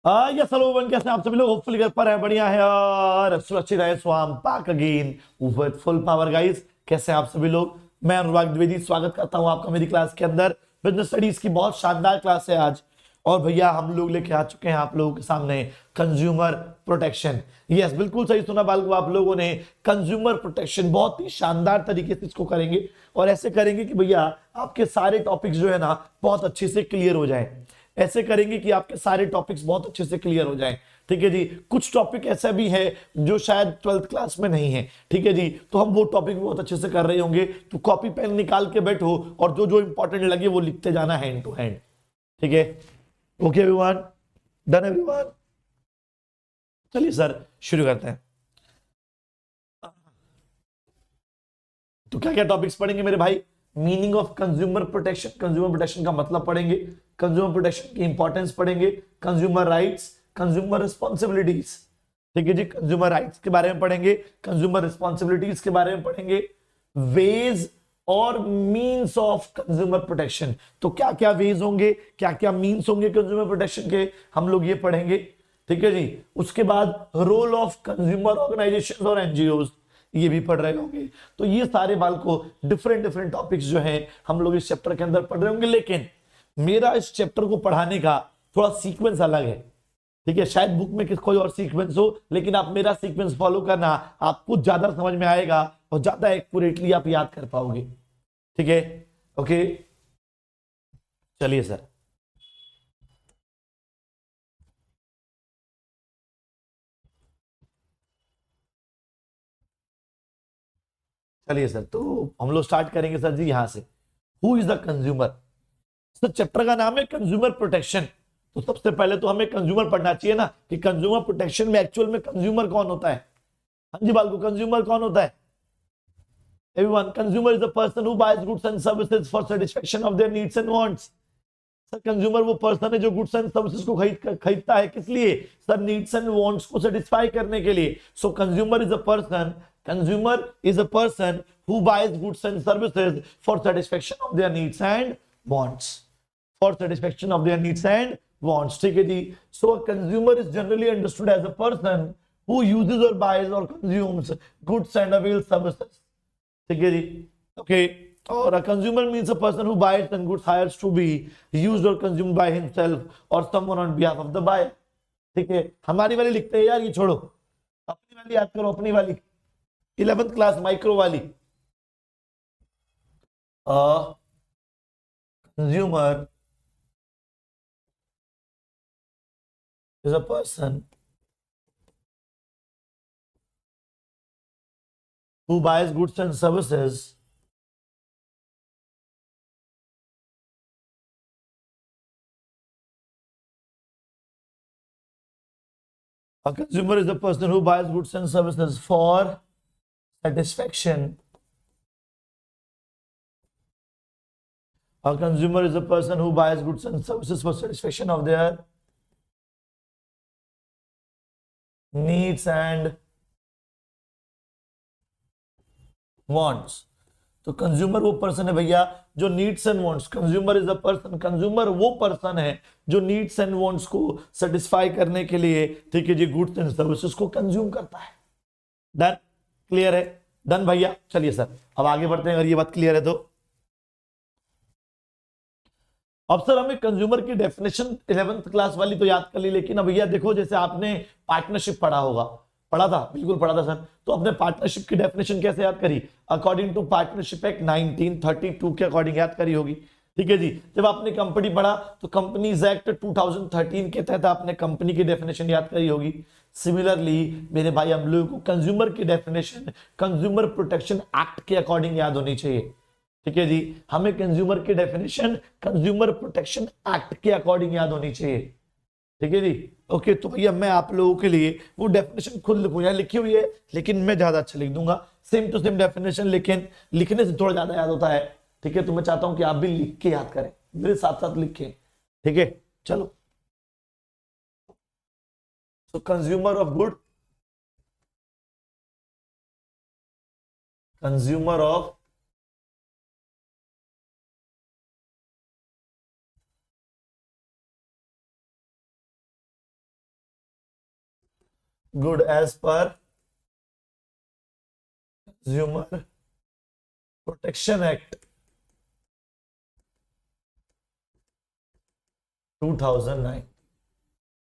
Yes hello one, कैसे आप सभी लोग? होपफुली घर पर है, बढ़िया है और सुरक्षित है। So I am back again with full power guys. कैसे हैं आप सभी लोग? मैं अनुराग द्विवेदी स्वागत करता हूं आपका मेरी क्लास के अंदर। बिजनेस स्टडीज की बहुत शानदार क्लास है आज। और भैया हम लोग लेके आ चुके हैं आप लोगों के सामने कंज्यूमर प्रोटेक्शन। यस बिल्कुल सही सुना बालको आप लोगों ने। कंज्यूमर प्रोटेक्शन बहुत ही शानदार तरीके से इसको करेंगे और ऐसे करेंगे कि भैया आपके सारे टॉपिक्स जो है ना बहुत अच्छे से क्लियर हो जाए। ऐसे करेंगे कि आपके सारे टॉपिक्स बहुत अच्छे से क्लियर हो जाएं। ठीक है जी। कुछ टॉपिक ऐसा भी है जो शायद 12th क्लास में नहीं है। ठीक है जी। तो हम वो टॉपिक बहुत अच्छे से कर रहे होंगे। तो कॉपी पेन निकाल के बैठो और जो जो इंपॉर्टेंट लगे वो लिखते जाना हैंड टू हैंड। ठीक है। Okay everyone, done everyone? चलिए सर शुरू करते हैं। तो क्या क्या टॉपिक्स पढ़ेंगे मेरे भाई? Meaning of consumer protection, consumer protection का मतलब पढ़ेंगे। कंज्यूमर प्रोटेक्शन की इंपॉर्टेंस पढ़ेंगे। Consumer rights, consumer responsibilities. ठीक है जी। कंज्यूमर राइट्स के बारे में पढ़ेंगे, कंज्यूमर रिस्पॉन्सिबिलिटीज के बारे में पढ़ेंगे। वेज और मीन्स ऑफ कंज्यूमर प्रोटेक्शन, तो क्या क्या वेज होंगे, क्या क्या मीन्स होंगे कंज्यूमर प्रोटेक्शन के, हम लोग ये पढ़ेंगे। ठीक है जी। उसके बाद रोल ऑफ कंज्यूमर ऑर्गेनाइजेशन और एनजीओ, ये भी पढ़ रहे होंगे। तो ये सारे बाल को डिफरेंट डिफरेंट टॉपिक्स जो हैं हम लोग इस चैप्टर के अंदर पढ़ रहे होंगे। लेकिन मेरा इस चैप्टर को पढ़ाने का थोड़ा सीक्वेंस अलग है। ठीक है। शायद बुक में किस कोई और सीक्वेंस हो, लेकिन आप मेरा सीक्वेंस फॉलो करना, आपको ज्यादा समझ में आएगा और ज्यादा एक्यूरेटली आप याद कर पाओगे। ठीक है। ओके चलिए सर। चलिए सर, तो हम लोग स्टार्ट करेंगे सर जी यहां से। Who is the consumer? Sir chapter का नाम है कंज्यूमर प्रोटेक्शन। तो सबसे पहले तो हमें कंज्यूमर पढ़ना चाहिए ना कि कंज्यूमर प्रोटेक्शन में एक्चुअल में कंज्यूमर कौन होता है। हाँ जी बालको, कंज्यूमर कौन होता है? Everyone, consumer is the person who buys goods and services for satisfaction of their needs and wants. Sir consumer वो पर्सन है जो गुड्स एंड सर्विसेज को खरीदता है, किस लिए? सर नीड्स एंड वांट्स को सेटिस्फाई करने के लिए। So consumer is a person, consumer is a person who buys goods and services for satisfaction of their needs and wants, for satisfaction of their needs and wants. ठीक है जी। So a consumer is generally understood as a person who uses और buys और consumes goods and avail services. ठीक है जी। Okay. और a consumer means a person who buys and goods hires to be used or consumed by himself or someone on behalf of the buyer। ठीक है। हमारी वाली लिखते हैं यार, ये छोड़ो, अपनी वाली याद करो, अपनी वाली 11th क्लास माइक्रो वाली। Consumer is a person who buys goods and services a consumer is a person who buys goods and services for satisfaction, a consumer is a person who buys goods and services for satisfaction of their needs and wants। तो consumer वो person है भैया जो needs and wants, consumer is a person, consumer वो person है जो needs and wants को satisfy करने के लिए, ठीक है जी, गुड्स एंड सर्विसेज को कंज्यूम करता है। डन? क्लियर है? डन भैया। चलिए सर अब आगे बढ़ते हैं अगर ये बात क्लियर है तो। अब सर हमें कंज्यूमर की डेफिनेशन 11th क्लास वाली तो याद कर ली, लेकिन अब भैया देखो जैसे आपने पार्टनरशिप पढ़ा होगा, पढ़ा था? बिल्कुल पढ़ा था सर। तो अपने पार्टनरशिप की डेफिनेशन कैसे याद करी? अकॉर्डिंग टू पार्टनरशिप एक्ट 1932 के अकॉर्डिंग याद करी होगी। ठीक है जी। जब आपने कंपनी पढ़ा तो कंपनीज एक्ट 2013 के तहत आपने कंपनी की डेफिनेशन याद करी होगी। सिमिलरली मेरे भाई हम लोगों को कंज्यूमर की डेफिनेशन कंज्यूमर प्रोटेक्शन एक्ट के अकॉर्डिंग याद होनी चाहिए। ठीक है जी। हमें कंज्यूमर की डेफिनेशन कंज्यूमर प्रोटेक्शन एक्ट के अकॉर्डिंग याद होनी चाहिए। ठीक है जी। ओके। तो भैया मैं आप लोगों के लिए वो डेफिनेशन खुद लिखूं, यहाँ लिखी हुई है लेकिन मैं ज्यादा अच्छा लिख दूंगा, सेम टू सेम डेफिनेशन, लेकिन लिखने से थोड़ा ज्यादा याद होता है। ठीक है। तो मैं चाहता हूं कि आप भी लिख के याद करें, मेरे साथ साथ लिखें। ठीक है। चलो। तो consumer of good, consumer of good as per consumer protection act 2009।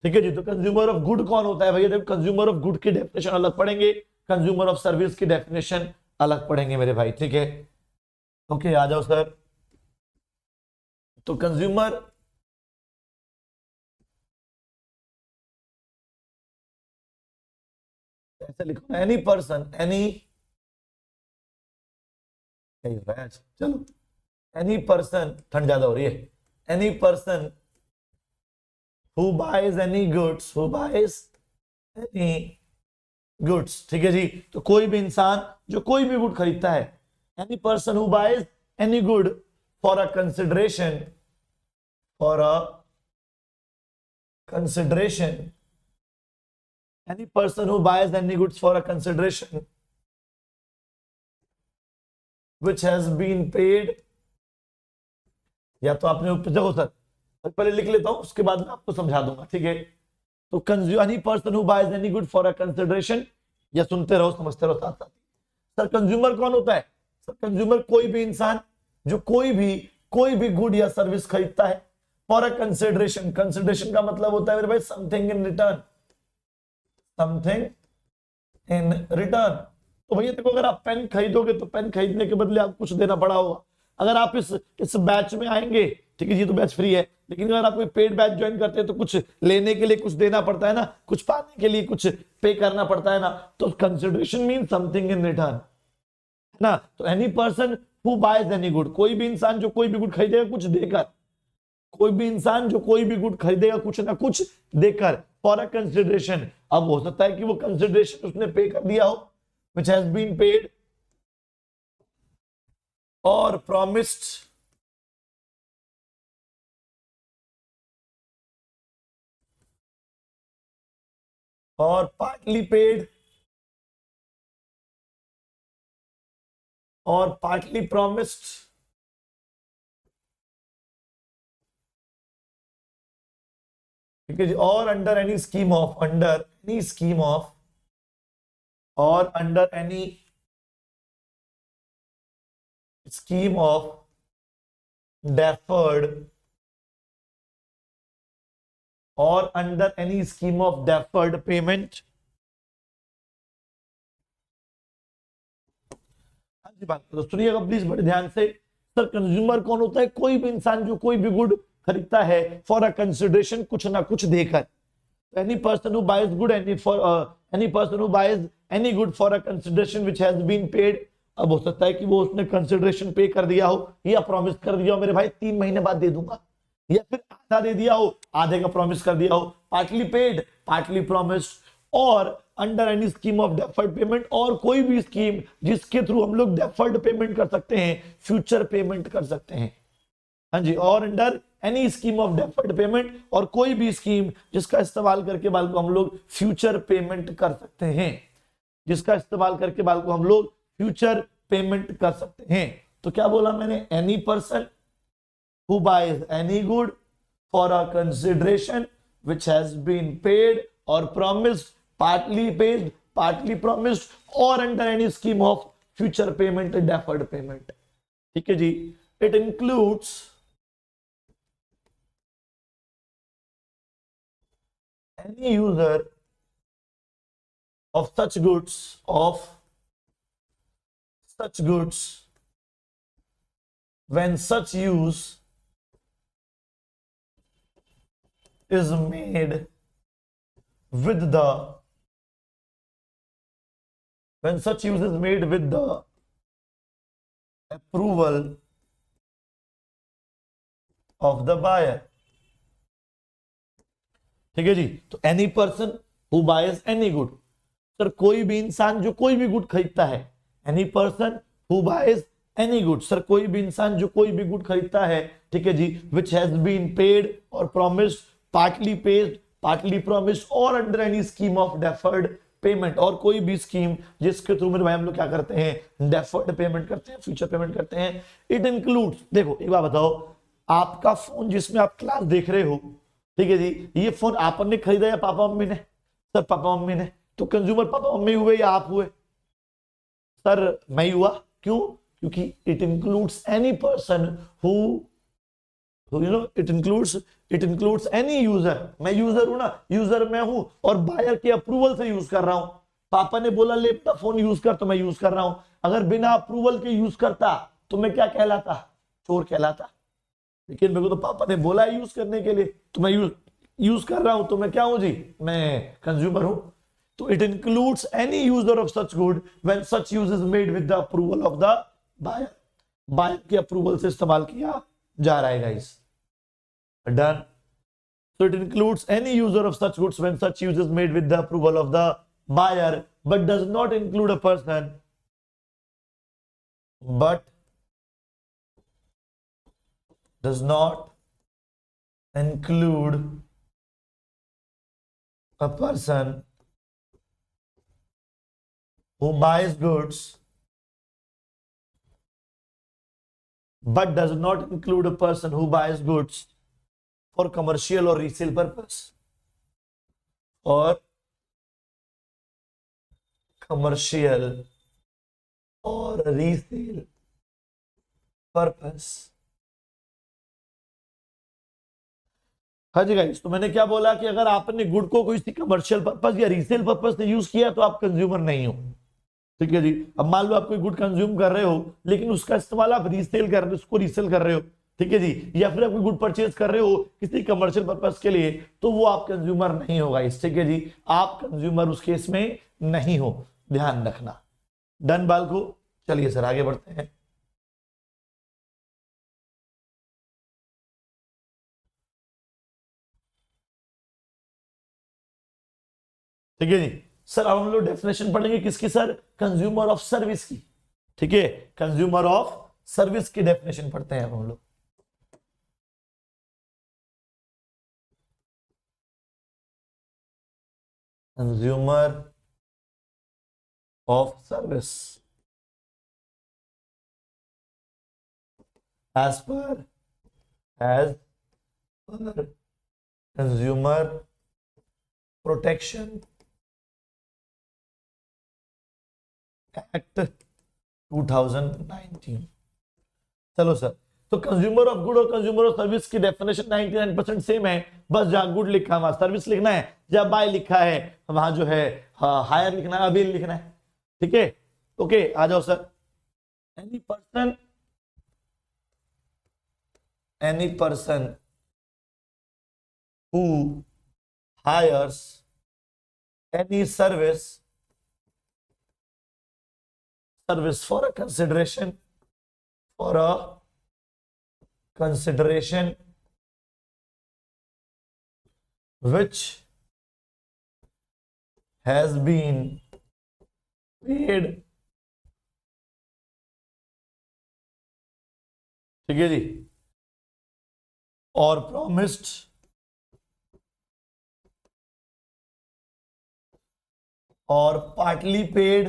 ठीक है जी। तो कंज्यूमर ऑफ गुड कौन होता है भैया? देखो कंज्यूमर ऑफ गुड की डेफिनेशन अलग पढ़ेंगे, कंज्यूमर ऑफ सर्विस की डेफिनेशन अलग पढ़ेंगे मेरे भाई। ठीक है, ओके आ जाओ सर। तो कंज्यूमर ऐसे लिखो, एनी पर्सन, एनी क्या हो रहा है? चलो, एनी पर्सन, ठंड ज्यादा हो रही है, any person who buys any goods, who buys any goods। ठीक है जी। तो कोई भी इंसान जो कोई भी गुड खरीदता है, any person who buys any good for a consideration, for a consideration, any person who buys any goods for a consideration which has been paid, या तो आपने ऊपर देखो सर, पहले लिख लेता हूं उसके बाद मैं आपको समझा दूंगा। ठीक है, तो any person who buys any good for a consideration, या सुनते रहो समझते रहो साथ साथ। सर कंज्यूमर कौन होता है? सर कंज्यूमर कोई भी इंसान जो कोई भी गुड या सर्विस खरीदता है फॉर अ कंसिडरेशन। कंसिडरेशन का मतलब होता है मेरे भाई something in return, something in return. तो भैया देखो, अगर आप पेन खरीदोगे तो पेन खरीदने के बदले आपको कुछ देना पड़ा होगा। अगर आप इस बैच में आएंगे, ठीक है जी, तो बैच फ्री है, लेकिन अगर आप कोई पेड बैच ज्वाइन करते हैं तो कुछ लेने के लिए कुछ देना पड़ता है ना, कुछ पाने के लिए कुछ पे करना पड़ता है ना। तो consideration mean something in return, है ना। तो any person who buys any good, कोई भी इंसान जो कोई भी गुड खरीदेगा कुछ देकर, कोई भी इंसान जो कोई भी गुड खरीदेगा कुछ ना कुछ देकर, फॉर अ कंसिडरेशन। अब हो सकता है कि वो कंसिडरेशन उसने पे कर दिया हो, which has been paid or promised, or partly paid, or partly promised, ठीक है जी, और under any scheme of, under any scheme of, और under any scheme of deferred, or under any scheme of deferred payment। हाँ जी बात करो, सुनिएगा please बड़े ध्यान से। सर कंज्यूमर कौन होता है? कोई भी इंसान जो कोई भी गुड खरीदता है फॉर अ कंसिडरेशन, कुछ ना कुछ देकर। Any person who buys good, any person who buys any good for a consideration which has been paid. अब हो सकता है कि वो उसने कंसिडरेशन पे कर दिया हो, या प्रॉमिस कर दिया हो मेरे भाई 3 महीने बाद दे दूंगा, या फिर आधा दे दिया हो, आधे का प्रॉमिस कर दिया हो, पार्टली पेड, पार्टली प्रॉमिस्ड, और under any scheme of deferred payment, और कोई भी स्कीम जिसके थ्रू हम लोग डेफर्ड पेमेंट कर सकते हैं, फ्यूचर पेमेंट कर सकते हैं। हाँ जी, और under any scheme of deferred payment, और कोई भी स्कीम जिसका इस्तेमाल करके बाल को हम लोग फ्यूचर पेमेंट कर सकते हैं, जिसका इस्तेमाल करके बाल को हम लोग फ्यूचर पेमेंट कर सकते हैं। तो क्या बोला मैंने? Any person who buys any good for a consideration which has been paid और promised, partly paid, partly promised, और under any scheme of future payment, deferred payment. ठीक है जी। It includes any user of such goods, when such use is made with the, when such use is made with the approval of the buyer। ठीक है जी। तो any person who buys any good, sir कोई भी इंसान जो कोई भी गुड खरीदता है, any person who buys any good, sir कोई भी इंसान जो कोई भी गुड खरीदता है, ठीक है जी, विच हैज बीन पेड और promised, partly paid, partly promised, और under any scheme of deferred payment, और कोई भी स्कीम जिसके थ्रू मेरे भाई हम लोग क्या करते हैं, डेफर्ड पेमेंट करते हैं, फ्यूचर पेमेंट करते हैं। इट इंक्लूड्स, देखो एक बात बताओ, आपका फोन जिसमें आप क्लास देख रहे हो, ठीक है जी, ये फोन आपने खरीदा या पापा मम्मी ने? सर पापा मम्मी ने। तो कंज्यूमर पापा मम्मी हुए या आप हुए? सर मैं ही हुआ। क्यों? क्योंकि it includes any person who it includes any user. मैं यूजर हूं ना, यूजर मैं हूं और बायर के अप्रूवल से यूज कर रहा हूं। पापा ने बोला ले अपना फोन यूज कर तो मैं यूज कर रहा हूं। अगर बिना अप्रूवल के यूज करता तो मैं क्या कहलाता? चोर कहलाता। लेकिन मेरे को तो पापा ने बोला यूज करने के लिए तो मैं यूज कर रहा हूं, तो मैं क्या हूं जी? मैं कंज्यूमर हूं। तो it includes any user of such good when such use is made with the approval of the buyer. Buyer के अप्रूवल से इस्तेमाल किया जा रहा है guys. Done. So it includes any user of such goods when such use is made with the approval of the buyer, but does not include a person, but does not include a person who buys goods, but does not include a person who buys goods for commercial or resale purpose, or commercial or resale purpose। हाँ जी guys, तो मैंने क्या बोला कि अगर आपने good को कोई कमर्शियल पर्पस या रीसेल पर्पस से यूज किया तो आप कंज्यूमर नहीं हो। ठीक है जी। अब मान लो आप कोई गुड कंज्यूम कर रहे हो लेकिन उसका इस्तेमाल आप रीसेल कर रहे हो, उसको रीसेल कर रहे हो, ठीक है जी, या फिर आप कोई गुड परचेज कर रहे हो किसी कमर्शियल पर्पस के लिए, तो वो आप कंज्यूमर नहीं होगा इस। ठीक है जी, आप कंज्यूमर उस केस में नहीं हो, ध्यान रखना। डन बाल को। चलिए सर आगे बढ़ते हैं। ठीक है जी। सर अब हम लोग डेफिनेशन पढ़ेंगे किसकी सर? कंज्यूमर ऑफ सर्विस की। ठीक है, कंज्यूमर ऑफ सर्विस की डेफिनेशन पढ़ते हैं हम लोग। Consumer of service as per consumer protection act 2019। चलो सर, तो कंज्यूमर ऑफ गुड और कंज्यूमर ऑफ सर्विस की डेफिनेशन 99% सेम है। बस जहां गुड लिखा है वहां सर्विस लिखना है, जहां बाय लिखा है वहां जो है हायर लिखना है, अवेल लिखना है। ठीक है, ओके आ जाओ sir. Any person who hires any service for a consideration which has been paid। ठीक है जी, और promised और partly paid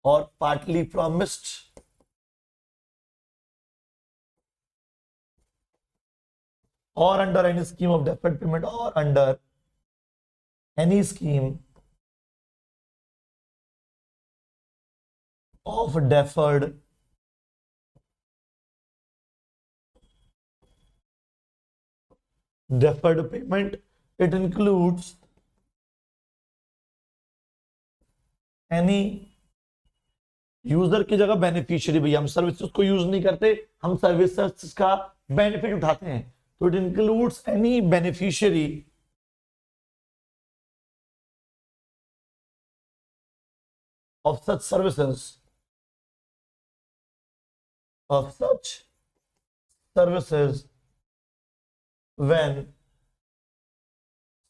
और partly promised or under any scheme of deferred payment or under any scheme of deferred payment। It includes any user की जगह beneficiary. भैया हम सर्विसेज को यूज नहीं करते, हम सर्विसेज का बेनिफिट उठाते हैं। तो it includes any beneficiary of such services when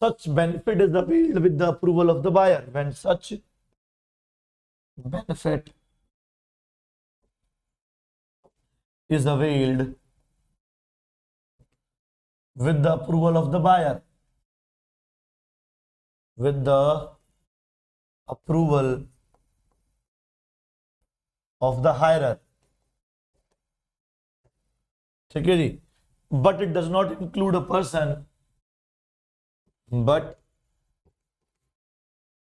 such benefit is availed with the approval of the buyer। when such benefit is availed with the approval of the buyer, with the approval of the hirer। ठीक है जी, but it does not include a person, but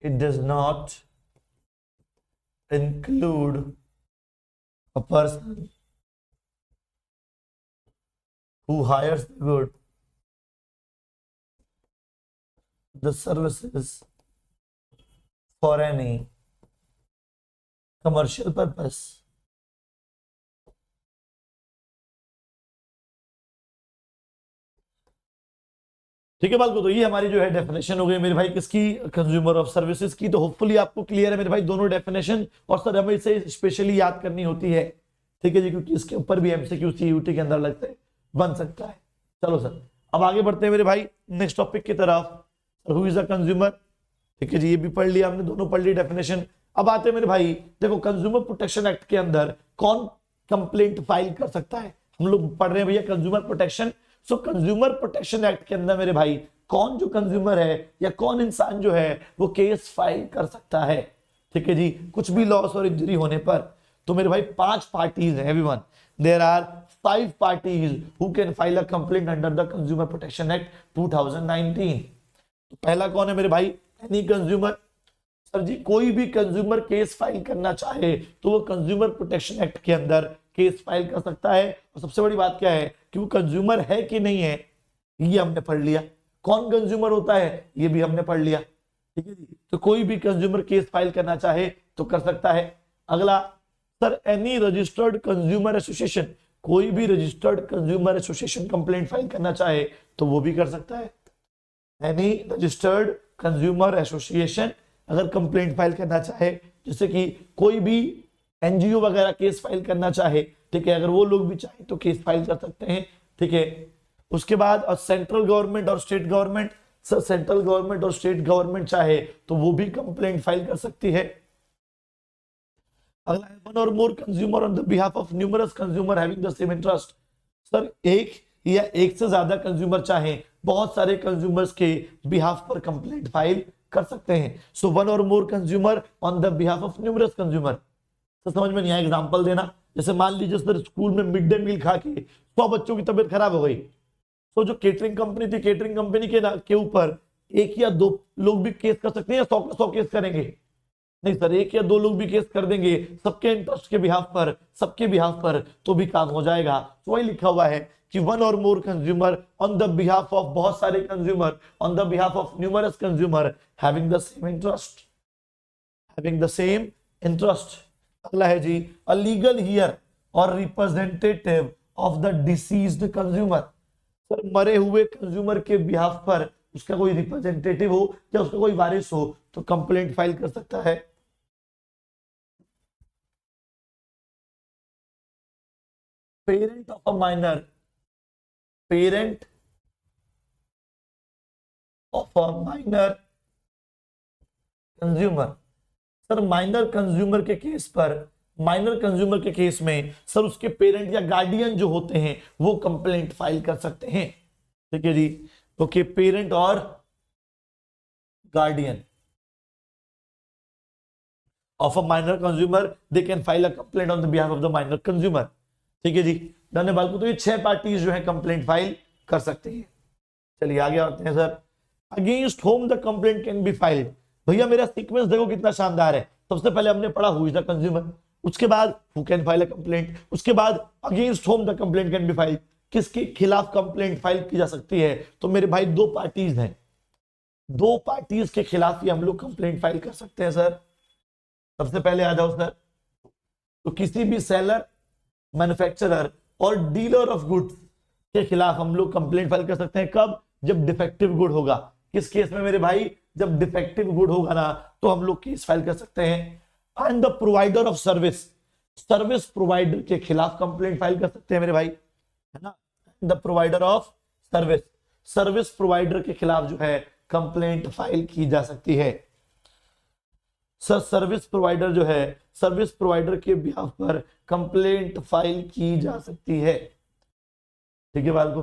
it does not include a person who hires the good, the services for any commercial purpose. ठीक है बाल को, तो ये हमारी जो है डेफिनेशन हो गई मेरे भाई किसकी, कंज्यूमर ऑफ सर्विसेज की। तो होपफुली आपको क्लियर है मेरे भाई दोनों डेफिनेशन, और सर हमें इसे स्पेशली याद करनी होती है, ठीक है जी, क्योंकि इसके ऊपर भी एमसीक्यू सीयूटी के अंदर लगते बन सकता है। चलो सर अब आगे बढ़ते हैं मेरे भाई नेक्स्ट टॉपिक की तरफ। हु इज अ कंज्यूमर, ठीक है जी, ये भी पढ़ लिया हमने, दोनों पढ़ ली डेफिनेशन। अब आते हैं मेरे भाई, देखो कंज्यूमर प्रोटेक्शन एक्ट के अंदर कौन कंप्लेंट फाइल कर सकता है। हम लोग पढ़ रहे हैं भैया कंज्यूमर प्रोटेक्शन। सो कंज्यूमर प्रोटेक्शन एक्ट के अंदर मेरे भाई कौन जो कंज्यूमर है या कौन इंसान जो है वो केस फाइल कर सकता है, ठीक है जी, कुछ भी लॉस और इंजरी होने पर। तो मेरे भाई 5 पार्टीज हैं everyone, there are 5 parties who can file a complaint under the consumer protection act 2019। तो पहला कौन है मेरे भाई, एनी कंज्यूमर। सर जी कोई भी कंज्यूमर केस फाइल करना चाहे तो वो कंज्यूमर प्रोटेक्शन एक्ट के अंदर केस फाइल कर सकता है। और सबसे बड़ी बात क्या है कि वो कंज्यूमर है कि नहीं है, ये हमने पढ़ लिया। कौन कंज्यूमर होता है ये भी हमने पढ़ लिया, ठीक है जी। तो कोई भी कंज्यूमर केस फाइल करना चाहे तो कर सकता है। अगला sir, any registered consumer association, कोई भी registered consumer association complaint file करना चाहे तो वो भी कर सकता है। एनी रजिस्टर्ड कंज्यूमर एसोसिएशन अगर कंप्लेंट फाइल करना चाहे, जैसे कि कोई भी एनजीओ वगैरह केस फाइल करना चाहे, ठीक है, अगर वो लोग भी चाहे तो केस फाइल कर सकते हैं, ठीक है। उसके बाद सेंट्रल गवर्नमेंट और state government, sir central government और स्टेट गवर्नमेंट चाहे तो वो भी कंप्लेंट फाइल कर सकती है। अगला है वन और more consumer on the behalf of numerous consumer having the same interest. Sir एक या एक से ज्यादा कंज्यूमर चाहे बहुत सारे कंज्यूमर्स के बिहाफ पर कंप्लेंट फाइल कर सकते हैं। सो वन और more consumer on the behalf of numerous consumer. तो समझ में नहीं आया, एग्जांपल देना, जैसे मान लीजिए सर स्कूल में मिड डे मील खा के 100 बच्चों की तबीयत खराब हो गई, तो जो केटरिंग कंपनी थी, केटरिंग कंपनी के ऊपर एक या दो लोग भी केस कर सकते हैं या 100 केस करेंगे? नहीं सर, एक या दो लोग भी केस कर देंगे सबके इंटरेस्ट के बिहाफ पर, सबके बिहाफ पर, तो भी काम हो जाएगा। तो वही लिखा हुआ है कि वन और more consumer on the behalf of, बहुत सारे consumer on the behalf of numerous consumer having the same interest, having the same interest. अगला है जी, अ लीगल हियर और representative of the deceased consumer. Sir मरे हुए consumer के behalf पर उसका कोई रिप्रेजेंटेटिव हो या उसका कोई वारिस हो तो कंप्लेंट फाइल कर सकता है। Parent of a minor, parent of a minor consumer. Sir minor consumer के केस पर, माइनर कंज्यूमर के केस में सर उसके पेरेंट या गार्डियन जो होते हैं वो कंप्लेंट फाइल कर सकते हैं, ठीक है जी। ओके, पेरेंट और guardian of a minor consumer they can file a complaint on the behalf of the minor consumer, ठीक है जी। धन्यवाद को, तो ये 6 पार्टीज जो है कंप्लेंट फाइल कर सकते हैं। चलिए आगे आते हैं sir, against whom the complaint can be filed. भैया मेरा सीक्वेंस देखो कितना शानदार है। सबसे पहले हमने पढ़ा हु इज द कंज्यूमर, उसके बाद who can file a complaint, उसके बाद against whom the complaint can be filed, किसके खिलाफ कंप्लेंट फाइल की जा सकती है। तो मेरे भाई 2 पार्टीज हैं, 2 पार्टीज के खिलाफ ही हम लोग कंप्लेंट फाइल कर सकते हैं सर। सबसे पहले आ जाओ सर, तो किसी भी सेलर, मैन्युफैक्चरर और डीलर ऑफ गुड्स के खिलाफ हम लोग कंप्लेंट फाइल कर सकते हैं। कब? जब डिफेक्टिव गुड होगा। किस केस में मेरे भाई? जब डिफेक्टिव गुड होगा ना तो हम लोग केस फाइल कर सकते हैं। And the provider of service, service provider के खिलाफ कंप्लेंट फाइल कर सकते हैं मेरे भाई, है ना। The provider of service, service provider के खिलाफ जो है कंप्लेंट फाइल की जा सकती है। सर सर्विस प्रोवाइडर जो है, सर्विस प्रोवाइडर के बिहाफ पर कंप्लेंट फाइल की जा सकती है, ठीक है बाल को।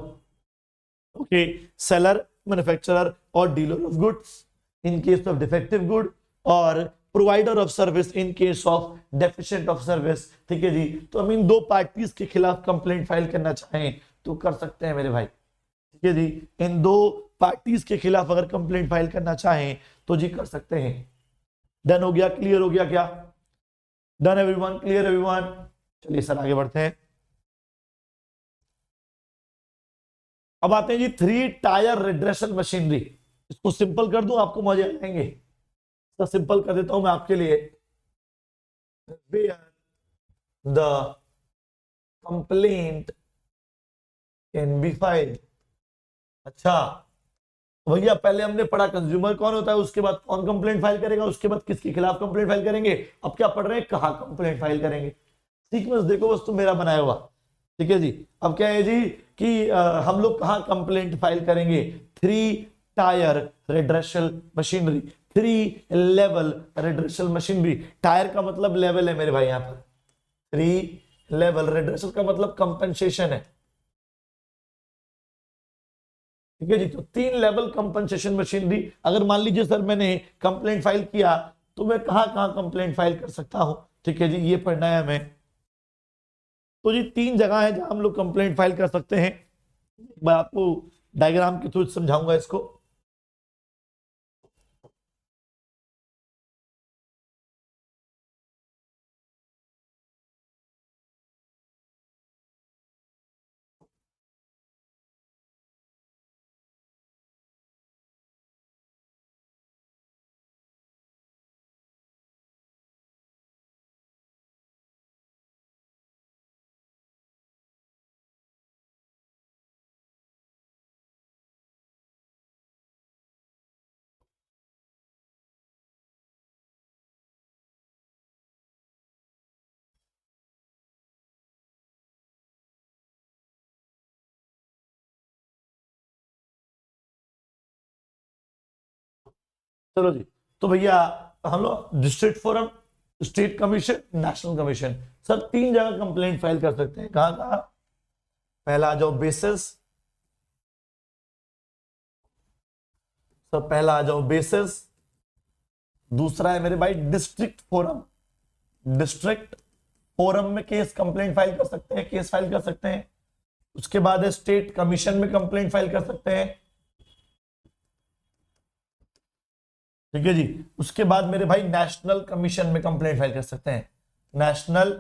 ओके, सेलर, मैन्युफैक्चरर और dealer of goods in case of defective good, और provider of service in case of deficient of service, ठीक है जी। तो हम इन 2 पार्टीज के खिलाफ कंप्लेंट फाइल करना चाहें तो कर सकते हैं मेरे भाई। ठीक है जी, इन दो पार्टीज के खिलाफ अगर कंप्लेंट फाइल करना चाहें तो जी कर सकते हैं। डन हो गया, क्लियर हो गया क्या? Done everyone, clear everyone? चलिए सर आगे बढ़ते हैं। अब आते हैं जी थ्री टायर रिड्रेसल मशीनरी। इसको सिंपल कर दूं, आपको मजे आएंगे। तो सिंपल कर देता हूं मैं आपके लिए। The complaint can be file. अच्छा भैया, पहले हमने पढ़ा कंज्यूमर कौन होता है, उसके बाद कौन कंप्लेंट फाइल करेगा, उसके बाद किसके खिलाफ कंप्लेंट फाइल करेंगे। अब क्या पढ़ रहे हैं, कहां कंप्लेंट फाइल करेंगे। सीक्वेंस देखो बस, तुम मेरा बनाया हुआ। ठीक है जी। अब क्या है जी कि हम लोग कहां कंप्लेंट फाइल करेंगे। Three tier redressal machinery, three level redressal machinery. Tyre का मतलब लेवल है मेरे भाई यहां पर। थ्री लेवल रिड्रेसल का मतलब कंपनसेशन है। ठीक है जी। तो तीन लेवल कंपनसेशन मशीनरी। अगर मान लीजिए सर मैंने कंप्लेंट फाइल किया तो मैं कहां कहां कंप्लेंट फाइल कर सकता हूं। ठीक है जी, ये पढ़ना है हमें। तो जी तीन जगह है जहां हम लोग कंप्लेंट फाइल कर सकते हैं। मैं आपको डायग्राम के थ्रू समझाऊंगा इसको। चलो जी। तो भैया हम लोग district forum, state commission, national commission, sir तीन जगह कंप्लेंट फाइल कर सकते हैं। कहां कहां? पहला आ जाओ बेसिस। सर पहला आ जाओ बेसिस। दूसरा है मेरे भाई डिस्ट्रिक्ट फोरम। डिस्ट्रिक्ट फोरम में केस कंप्लेंट फाइल कर सकते हैं, केस फाइल कर सकते हैं। उसके बाद है स्टेट कमीशन में कंप्लेंट फाइल कर सकते हैं। ठीक है जी। उसके बाद मेरे भाई नेशनल कमीशन में कंप्लेंट फाइल कर सकते हैं। नेशनल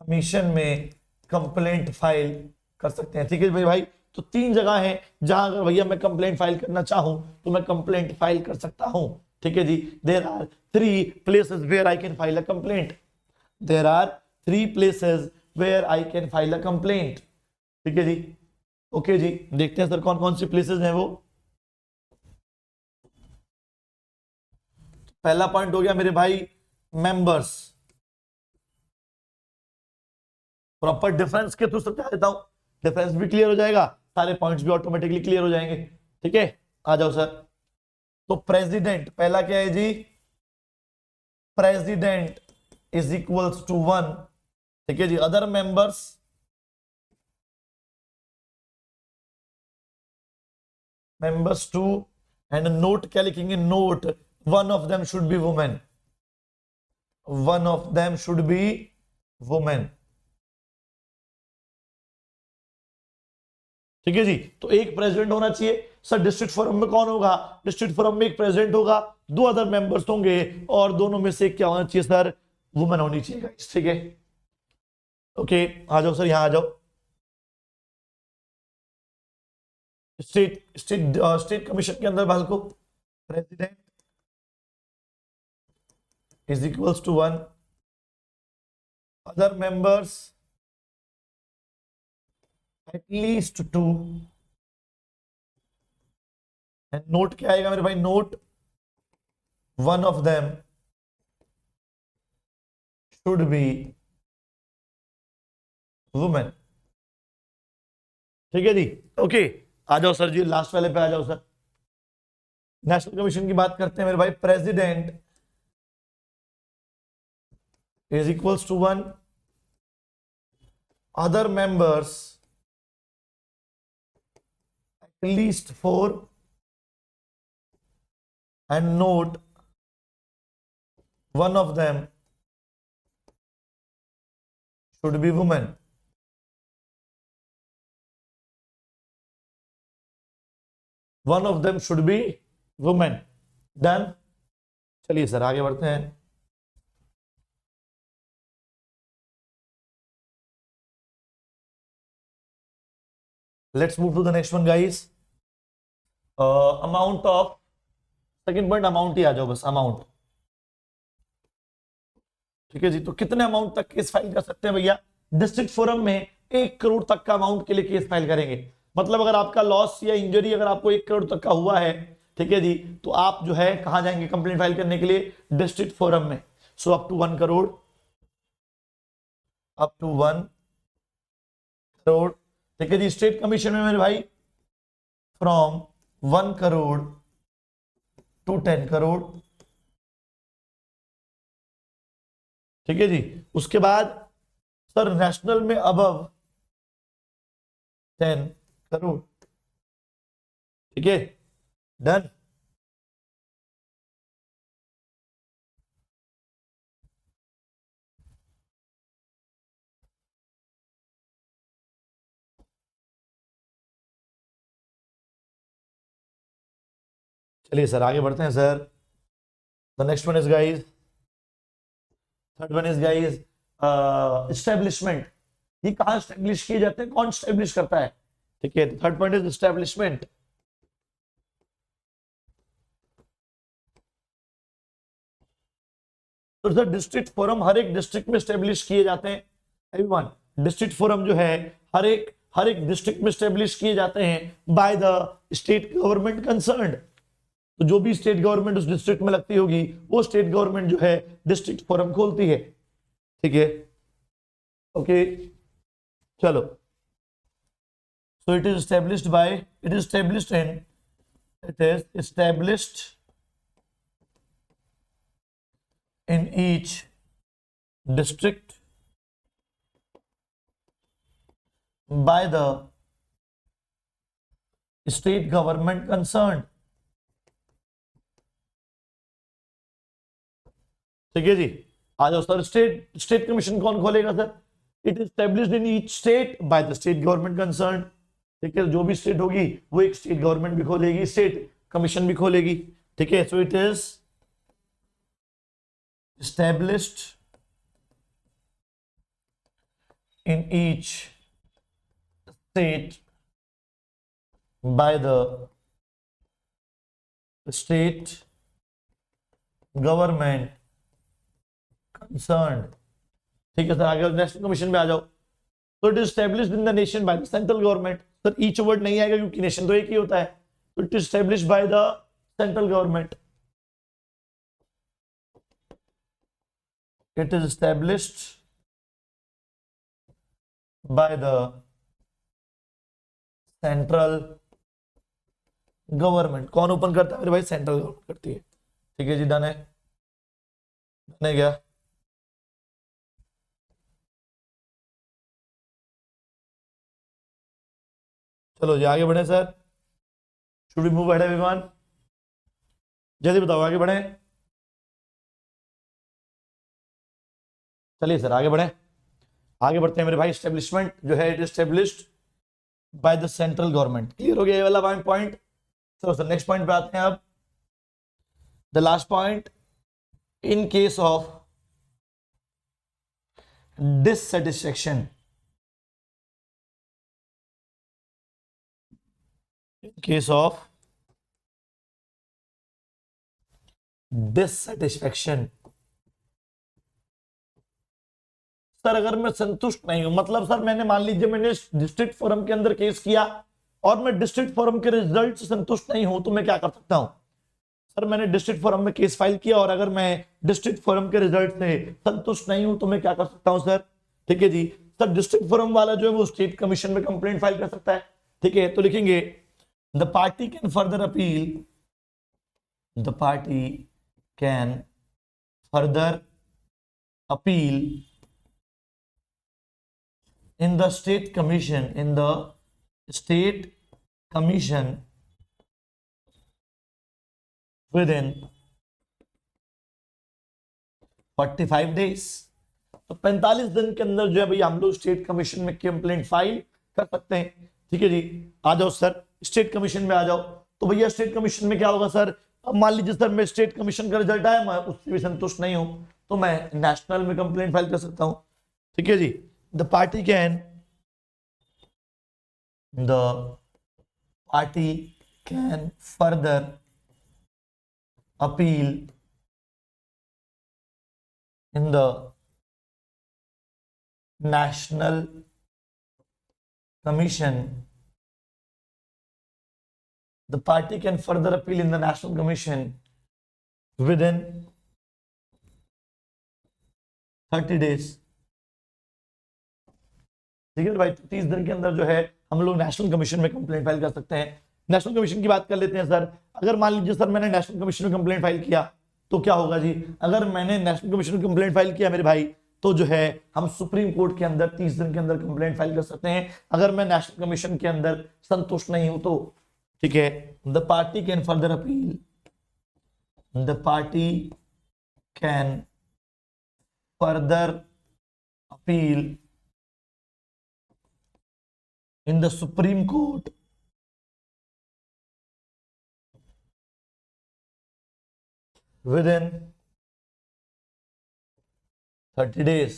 कमीशन में कंप्लेंट फाइल कर सकते हैं। ठीक है भाई भाई। तो तीन जगह है जहां अगर भैया मैं कंप्लेंट फाइल करना चाहूं तो मैं कंप्लेंट फाइल कर सकता हूं। ठीक है जी। There are three places where I can file a complaint. There are three places where I can file a complaint. ठीक है जी। ओके जी, देखते हैं सर कौन कौन सी प्लेसेस हैं वो। पहला पॉइंट हो गया मेरे भाई मेंबर्स। प्रॉपर डिफरेंस के थ्रू समझा देता हूं, डिफरेंस भी क्लियर हो जाएगा, सारे पॉइंट्स भी ऑटोमेटिकली क्लियर हो जाएंगे। ठीक है, आ जाओ सर। तो प्रेसिडेंट पहला क्या है जी, president is equals to one. ठीक है जी। Other members, members two, and note क्या लिखेंगे, note one of them should be women. One of them should be women. ठीक है जी। तो एक प्रेसिडेंट होना चाहिए। सर डिस्ट्रिक्ट फोरम में कौन होगा? डिस्ट्रिक्ट फोरम में एक प्रेसिडेंट होगा, दो अदर मेंबर्स होंगे, और दोनों में से क्या होना चाहिए सर, वुमेन होनी चाहिए। ठीक है, ओके। आ जाओ सर, यहां आ जाओ। स्टेट स्टेट स्टेट कमीशन के अंदर बाल को, president is equals to one, other members at least two, and note क्या आएगा मेरे भाई, note one of them should be women. ठीक है जी, ओके। आ जाओ सर जी, लास्ट वाले पे आ जाओ सर। नेशनल कमीशन की बात करते हैं मेरे भाई। President is equals to 1, other members at least 4, and note one of them should be women. One of them should be women. Done. चलिए सर आगे बढ़ते हैं। Let's move to the next one guys. Amount of, second point amount ही आ जाओ बस, amount. ठीक है जी, तो कितने अमाउंट तक केस फाइल कर सकते हैं भैया? डिस्ट्रिक्ट फोरम में 1 करोड़ तक का अमाउंट के लिए केस फाइल करेंगे। मतलब अगर आपका लॉस या इंजरी अगर आपको 1 करोड़ तक का हुआ है, ठीक है जी, तो आप जो है कहां जाएंगे कंप्लेंट फाइल करने के लिए? डिस्ट्रिक्ट फोरम में। So up to 1 crore, up to 1 crore. ठीक है जी, स्टेट कमीशन में मेरे भाई फ्रॉम 1 करोड़ टू 10 करोड़। ठीक है जी, उसके बाद सर नेशनल में अबव 10 करोड़। ठीक है, डन। चलिए सर आगे बढ़ते हैं sir. The next one is guys, third one is guys establishment. ये कहां एस्टेब्लिश किए जाते हैं, कौन एस्टेब्लिश करता है? ठीक है, थर्ड पॉइंट इज एस्टेब्लिशमेंट। तो सर डिस्ट्रिक्ट फोरम हर एक डिस्ट्रिक्ट में एस्टेब्लिश किए जाते हैं। एवरीवन, डिस्ट्रिक्ट फोरम जो है हर एक डिस्ट्रिक्ट में एस्टेब्लिश किए जाते हैं by the state government concerned. तो जो भी स्टेट गवर्नमेंट उस डिस्ट्रिक्ट में लगती होगी, वो स्टेट गवर्नमेंट जो है डिस्ट्रिक्ट फोरम खोलती है। ठीक है, ओके, चलो। So it is established by, it is established in, it is established in each district by the state government concerned। ठीक है जी, आ जाओ सर। स्टेट कमीशन कौन खोलेगा sir? It is established in each state by the state government concern. ठीक है, जो भी state होगी वो एक स्टेट गवर्नमेंट भी खोलेगी, स्टेट कमीशन भी खोलेगी। ठीक है, so it is established in each state by the state government concerned। ठीक है सर, आगे नेशनल कमीशन पे आ जाओ। तो it is established in the nation by the central government. Sir each word नहीं आएगा क्योंकि नेशन तो एक ही होता है। तो it is established by the central government. It is established by the central government। कौन ओपन करता है मेरे भाई? सेंट्रल गवर्नमेंट करती है। ठीक है जी, डन है, डन है क्या? चलो जी आगे बढ़े sir. Should we move ahead everyone? जल्दी बताओ, आगे बढ़े। चलिए सर आगे बढ़े, आगे बढ़ते हैं मेरे भाई। एस्टेब्लिशमेंट जो है it established by the central government. Clear हो गया ये वाला पॉइंट? चलो सर नेक्स्ट पॉइंट पे आते हैं अब। The last point, in case of dissatisfaction, in case of dissatisfaction। Sir अगर मैं संतुष्ट नहीं हूं, मतलब सर मैंने मान लीजिए मैंने डिस्ट्रिक्ट फोरम के अंदर केस किया और मैं डिस्ट्रिक्ट फोरम के रिजल्ट से संतुष्ट नहीं हूं, तो मैं क्या कर सकता हूं? सर मैंने डिस्ट्रिक्ट फोरम में केस फाइल किया और अगर मैं डिस्ट्रिक्ट फोरम के रिजल्ट से संतुष्ट नहीं हूं तो मैं क्या कर सकता हूं सर? ठीक है जी, सर डिस्ट्रिक्ट फोरम वाला जो है वो स्टेट कमीशन में कंप्लेंट फाइल कर सकता है। ठीक है, तो लिखेंगे the party can further appeal, the party can further appeal in the state commission, in the state commission within 45 days। तो 45 दिन के अंदर जो है भैया हम लोग स्टेट कमीशन में कंप्लेंट फाइल कर सकते हैं। ठीक है जी, आ जाओ सर स्टेट कमीशन में आ जाओ। तो भैया स्टेट कमीशन में क्या होगा सर, अब मान लीजिए सर मैं स्टेट कमीशन का रिजल्ट आया, मैं उससे भी संतुष्ट नहीं हूं, तो मैं नेशनल में कंप्लेंट फाइल कर सकता हूं। ठीक है जी, the party can further appeal in the national commission, the party can further appeal in the national commission within 30 days। ठीक है भाई, 30 दिन के अंदर जो है हम लोग नेशनल कमीशन में कंप्लेंट फाइल कर सकते हैं। नेशनल कमीशन की बात कर लेते हैं सर। अगर मान लीजिए सर मैंने नेशनल कमीशन में कंप्लेंट फाइल किया तो क्या होगा जी, अगर मैंने नेशनल कमीशन में कंप्लेंट फाइल किया मेरे भाई, तो जो है हम सुप्रीम कोर्ट के अंदर 30 दिन के अंदर कंप्लेंट फाइल कर सकते हैं। अगर मैं नेशनल कमीशन के अंदर संतुष्ट नहीं हूं तो ठीक है, the party can further appeal, the party can further appeal in the supreme court within 30 days।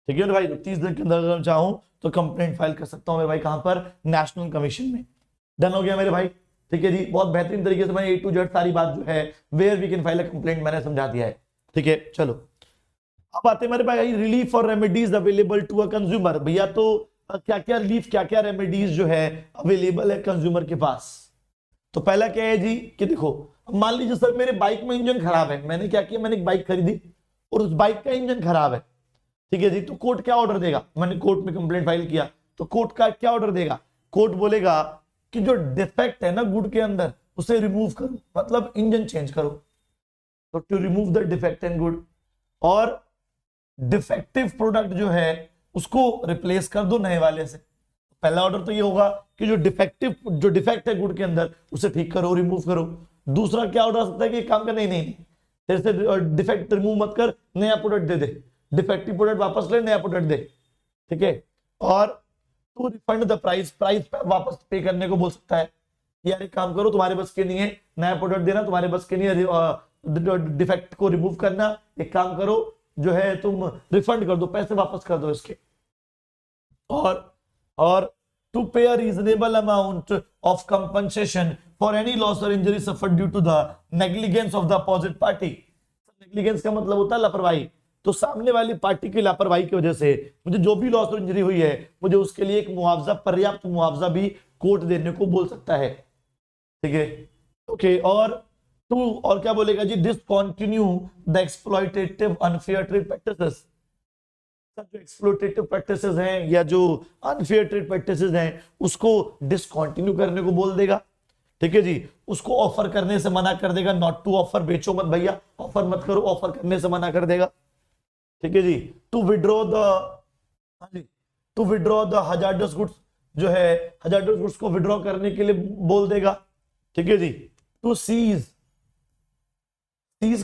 ठीक है ना भाई, 30 दिन के अंदर अगर चाहूं तो कंप्लेंट फाइल कर सकता हूं मेरे भाई, कहां पर, नेशनल कमीशन में। डन हो गया मेरे भाई। ठीक है जी, बहुत बेहतरीन तरीके से मैंने A to Z सारी बात जो है where we can file a complaint मैंने समझा दिया है। ठीक है, चलो अब आते हैं मेरे भाई रिलीफ और remedies available to a consumer. भैया तो क्या क्या रिलीफ, क्या क्या रेमेडीज जो है अवेलेबल है कंज्यूमर के पास। तो पहला क्या है जी कि देखो, मान लीजिए सर मेरे बाइक में इंजन खराब है, मैंने क्या किया, मैंने एक बाइक खरीदी और उस बाइक का इंजन खराब है। ठीक है जी, तो कोर्ट क्या ऑर्डर देगा, मैंने कोर्ट में कंप्लेंट फाइल किया तो कोर्ट का क्या ऑर्डर देगा, कोर्ट बोलेगा कि जो डिफेक्ट है ना गुड के अंदर उसे रिमूव करो, मतलब इंजन चेंज करो। तो to remove the defect in good, और डिफेक्टिव प्रोडक्ट जो है उसको रिप्लेस कर दो नए वाले से। पहला ऑर्डर तो ये होगा कि जो डिफेक्ट है गुड के अंदर उसे ठीक करो, रिमूव करो। दूसरा क्या ऑर्डर आ सकता है कि काम का नहीं नहीं तेरे से डिफेक्ट रिमूव मत कर, नया प्रोडक्ट दे दे, डिफेक्टिव प्रोडक्ट वापस ले, नया प्रोडक्ट दे। ठीक है, और टू रिफंड द प्राइस वापस पे करने को बोल सकता है, यार एक काम करो तुम्हारे बस के नहीं है नया प्रोडक्ट देना, तुम्हारे बस के नहीं है डिफेक्ट को रिमूव करना, एक काम करो जो है तुम रिफंड कर दो, पैसे वापस कर दो इसके। और to pay a reasonable amount of compensation for any loss और injury suffered due to the negligence of the opposite party. Negligence का मतलब होता है लापरवाही, तो सामने वाली पार्टी की लापरवाही की वजह से मुझे जो भी लॉस और इंजरी हुई है, मुझे उसके लिए एक मुआवजा, पर्याप्त मुआवजा भी कोर्ट देने को बोल सकता है। ठीक है, ओके, और क्या बोलेगा जी, discontinue the exploitative unfair trade practices. जो एक्सप्लॉयटेटिव प्रैक्टिसेस हैं या जो अनफेयर ट्रेड प्रैक्टिसेस हैं उसको डिसकंटिन्यू करने को बोल देगा। ठीक है जी, उसको ऑफर करने से मना कर देगा, नॉट टू ऑफर, बेचो मत भैया, ऑफर मत करो, ऑफर करने से मना कर देगा। ठीक है जी, to withdraw the hazardous goods, जो है हजार्डस गुड्स को विड्रॉ करने के लिए बोल देगा। ठीक है जी, टू सीज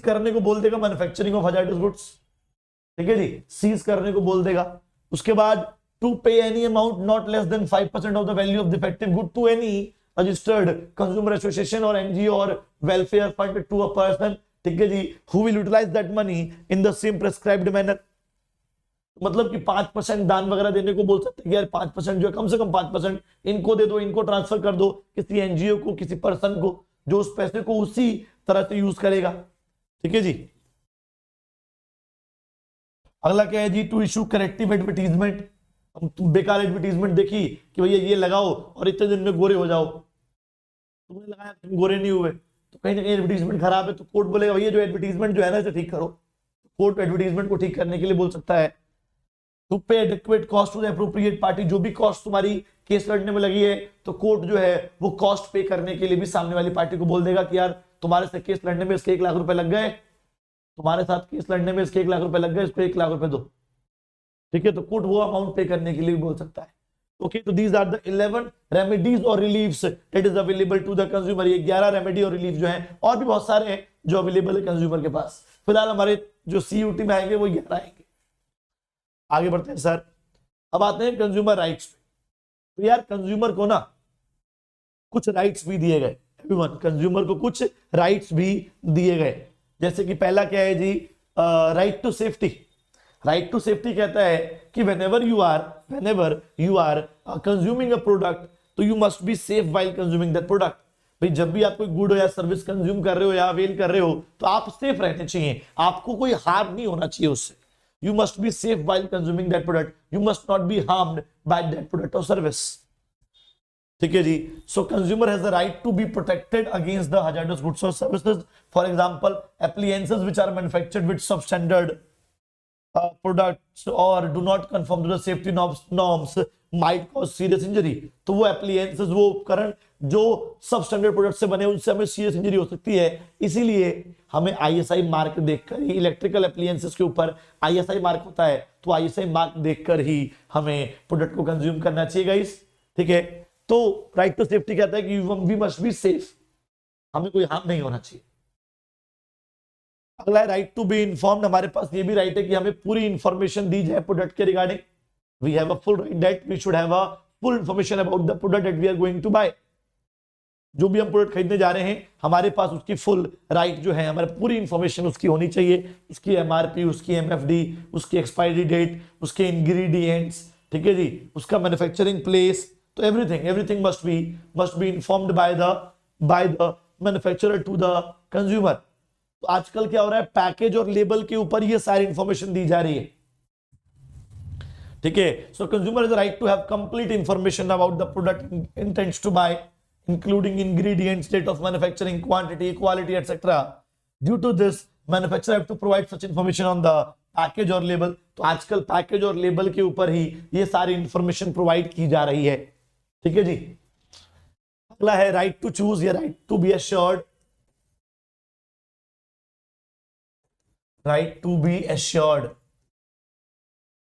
करने को बोल देगा मैन्युफैक्चरिंग ऑफ हजार्डस गुड्स। ठीक है जी, सीज करने को बोल देगा। उसके बाद to pay any amount not less than 5% of the value of defective good to any registered consumer association और एनजीओ और welfare fund to a person. ठीक है जी, who will utilise that money in the same prescribed manner. मतलब कि 5% दान वगैरह देने को बोल सकते हैं, यार 5% जो है कम से कम 5% इनको दे दो, इनको ट्रांसफर कर दो किसी एनजीओ को, किसी पर्सन को, जो उस पैसे को उसी तरह से यूज करेगा। ठीक है जी, अगला क्या है जी, टू इशू करेक्टिव एडवर्टीजमेंट। बेकार एडवर्टीजमेंट देखी कि भैया ये लगाओ और इतने दिन में गोरे हो जाओ, तुमने लगाया तुम गोरे नहीं हुए, तो कहीं ना कहीं एडवर्टीजमेंट खराब है, तो कोर्ट बोलेगा भैया जो एडवर्टीजमेंट जो है ना इसे ठीक करो। कोर्ट एडवर्टीजमेंट को ठीक करने के लिए बोल सकता है। To pay adequate cost to the appropriate party, जो भी कॉस्ट तुम्हारी केस लड़ने में लगी है तो कोर्ट जो है वो कॉस्ट पे करने के लिए भी सामने वाली पार्टी को बोल देगा कि यार तुम्हारे से केस लड़ने में इसके 1 लाख रुपए लग गए, तुम्हारे साथ केस लड़ने में इसके 1 लाख रुपए लग गए, इसको 1 लाख रुपए दो। ठीक है, तो कोर्ट वो अमाउंट पे करने के लिए भी बोल सकता है। ओके, तो दीज आर द 11 रेमेडीज और reliefs that is available to the consumer. ये 11 रेमेडी और रिलीफ जो है, और भी बहुत सारे हैं जो अवेलेबल है कंज्यूमर के पास। फिलहाल हमारे जो CUT में आएंगे वो 11 आएंगे। आगे बढ़ते हैं सर, अब आते हैं कंज्यूमर राइट्स पे। तो यार कंज्यूमर को ना कुछ राइट्स भी दिए गए। एवरीवन, कंज्यूमर को कुछ राइट्स भी दिए गए, जैसे कि पहला क्या है जी, right to safety. Right to safety कहता है कि whenever you are consuming a product, तो you must be safe while consuming that product। भाई जब भी आप कोई गुड या सर्विस कंज्यूम कर रहे हो या अवेल कर रहे हो तो आप सेफ रहने चाहिए, आपको कोई हार्म नहीं होना चाहिए उससे। You must be safe while consuming that product, you must not be harmed by that product or service। ठीक है जी। So consumer has the right to be protected against the hazardous goods or services। For example, appliances which are manufactured with substandard products or do not conform to the safety norms might cause serious injury। तो वो appliances, वो उपकरण जो substandard product से बने उनसे हमें serious injury हो सकती है, इसीलिए हमें आईएसआई मार्क देखकर ही, इलेक्ट्रिकल एप्लियंसेस के ऊपर आईएसआई मार्क होता है, तो आईएसआई मार्क देखकर ही हमें प्रोडक्ट को कंज्यूम करना चाहिए गाइस। ठीक है, तो राइट टू सेफ्टी कहता है कि वी मस्ट बी सेफ, हमें कोई हार्म नहीं होना चाहिए। अगला है राइट टू बी इन्फॉर्म्ड। हमारे पास ये भी राइट है कि हमें पूरी इंफॉर्मेशन दी जाए प्रोडक्ट के रिगार्डिंग। We have a full right that we should have a full information about the product that we are going to buy. जो भी हम प्रोडक्ट खरीदने जा रहे हैं हमारे पास उसकी फुल राइट जो है, हमारे पूरी इंफॉर्मेशन उसकी होनी चाहिए, उसकी एमआरपी, उसकी एमएफडी, उसकी एक्सपायरी डेट, उसके इंग्रेडिएंट्स, ठीक है जी, उसका मैन्युफैक्चरिंग प्लेस, तो everything must be informed by the manufacturer to the consumer. तो आजकल क्या हो रहा है, पैकेज और लेबल के ऊपर ये सारी इंफॉर्मेशन दी जा रही है। ठीक है, so consumer is right to have complete information about the product intends to buy, including ingredients, date of manufacturing, quantity, quality, etc. Due to this, manufacturer have to provide such information on the package or label। तो आजकल package और label के ऊपर ही ये सारी information provide की जा रही है। ठीक है जी। अगला है राइट टू चूज या right to be assured. Right to be assured,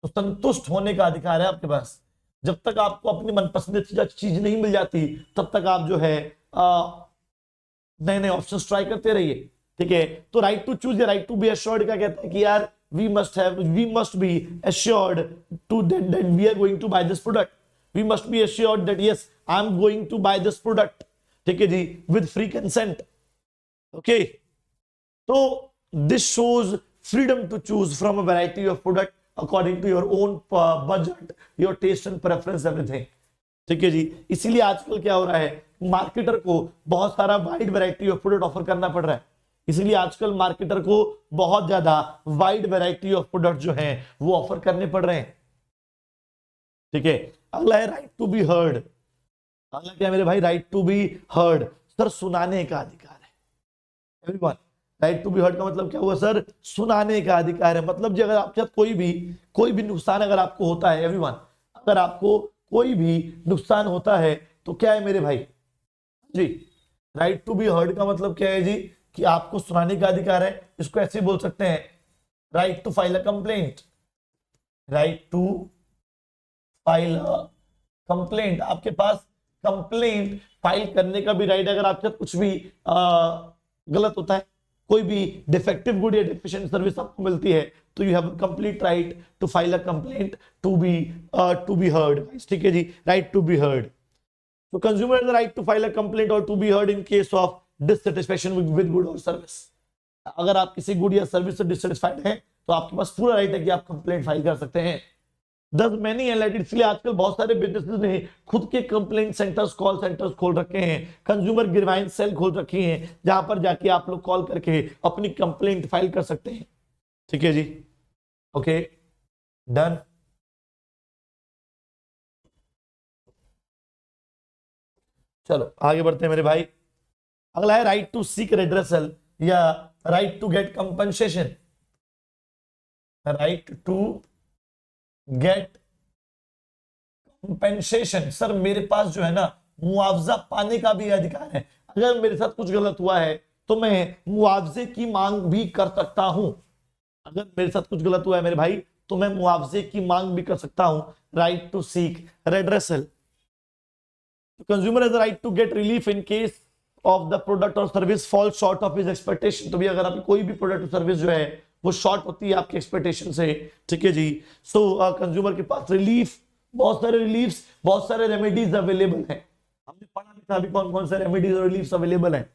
तो संतुष्ट होने का अधिकार है आपके पास। जब तक आपको अपनी मनपसंद चीज नहीं मिल जाती तब तक आप जो है नए नए ऑप्शन ट्राई करते रहिए। ठीक है, तो राइट टू चूज या राइट टू बी एश्योर्ड क्या कहता है कि यार we must be assured to that we are going to buy this product. We must be assured that yes I am going to buy this product. ठीक है जी, with free consent. Okay, तो this shows freedom to choose from a variety of product according to your own budget, your taste and preference, everything। ठीक है जी। इसीलिए आजकल क्या हो रहा है, मार्केटर को बहुत सारा wide variety of product offer करना पड़ रहा है। इसीलिए आजकल मार्केटर को बहुत ज्यादा वाइड वैरायटी ऑफ प्रोडक्ट जो हैं वो ऑफर करने पड़ रहे हैं। ठीक है, अगला है राइट टू बी हर्ड। अगला क्या है मेरे भाई, right to be heard. Sir सुनाने का अधिकार है। Everyone, right to be heard का मतलब क्या हुआ सर, सुनाने का अधिकार है। मतलब जी अगर आपके साथ कोई भी नुकसान अगर आपको होता है, एवरीवन, अगर आपको कोई भी नुकसान होता है तो क्या है मेरे भाई जी, राइट टू बी हर्ड का मतलब क्या है जी कि आपको सुनाने का अधिकार है। इसको ऐसे बोल सकते हैं, right to file a complaint. Right to file a complaint, आपके पास कंप्लेंट फाइल करने का भी राइट। अगर आपके साथ कुछ भी गलत होता है, कोई भी डिफेक्टिव गुड या डिफिशिएंट सर्विस आपको मिलती है, तो you have complete right to file a complaint to be heard. ठीक है जी, राइट टू बी हर्ड। तो consumer has the right to file a complaint और to be heard in case of dissatisfaction with good और service. अगर आप किसी good या सर्विस से डिससैटिस्फाइड हैं तो आपके पास पूरा राइट है कि आप कंप्लेंट फाइल कर सकते हैं। दस मैनी एनलाइटेड, इसलिए आजकल बहुत सारे बिजनेसेस ने खुद के कंप्लेंट सेंटर्स, कॉल सेंटर्स खोल रखे हैं, कंज्यूमर ग्रीवांस सेल खोल रखी हैं, जहां पर जाके आप लोग कॉल करके अपनी कंप्लेंट फाइल कर सकते हैं। ठीक है जी, ओके डन। चलो आगे बढ़ते हैं मेरे भाई। अगला है राइट टू सीक रेड्रेसल या right to get compensation. Right to get compensation, sir मेरे पास जो है ना मुआवजा पाने का भी अधिकार है। अगर मेरे साथ कुछ गलत हुआ है तो मैं मुआवजे की मांग भी कर सकता हूं। अगर मेरे साथ कुछ गलत हुआ है मेरे भाई तो मैं मुआवजे की मांग भी कर सकता हूं। Right to seek redressal. Consumer has the right to get relief in case of the product और service fall short of his expectation. तो भी अगर आपकी कोई भी प्रोडक्ट और सर्विस जो है वो शॉर्ट होती है आपके एक्सपेक्टेशन से, ठीक है जी, सो कंज्यूमर के पास रिलीफ, बहुत सारे रिलीफ्स, बहुत सारे रेमेडीज अवेलेबल हैं। हमने पढ़ा अभी कौन कौन से रेमेडीज और रिलीफ्स अवेलेबल है।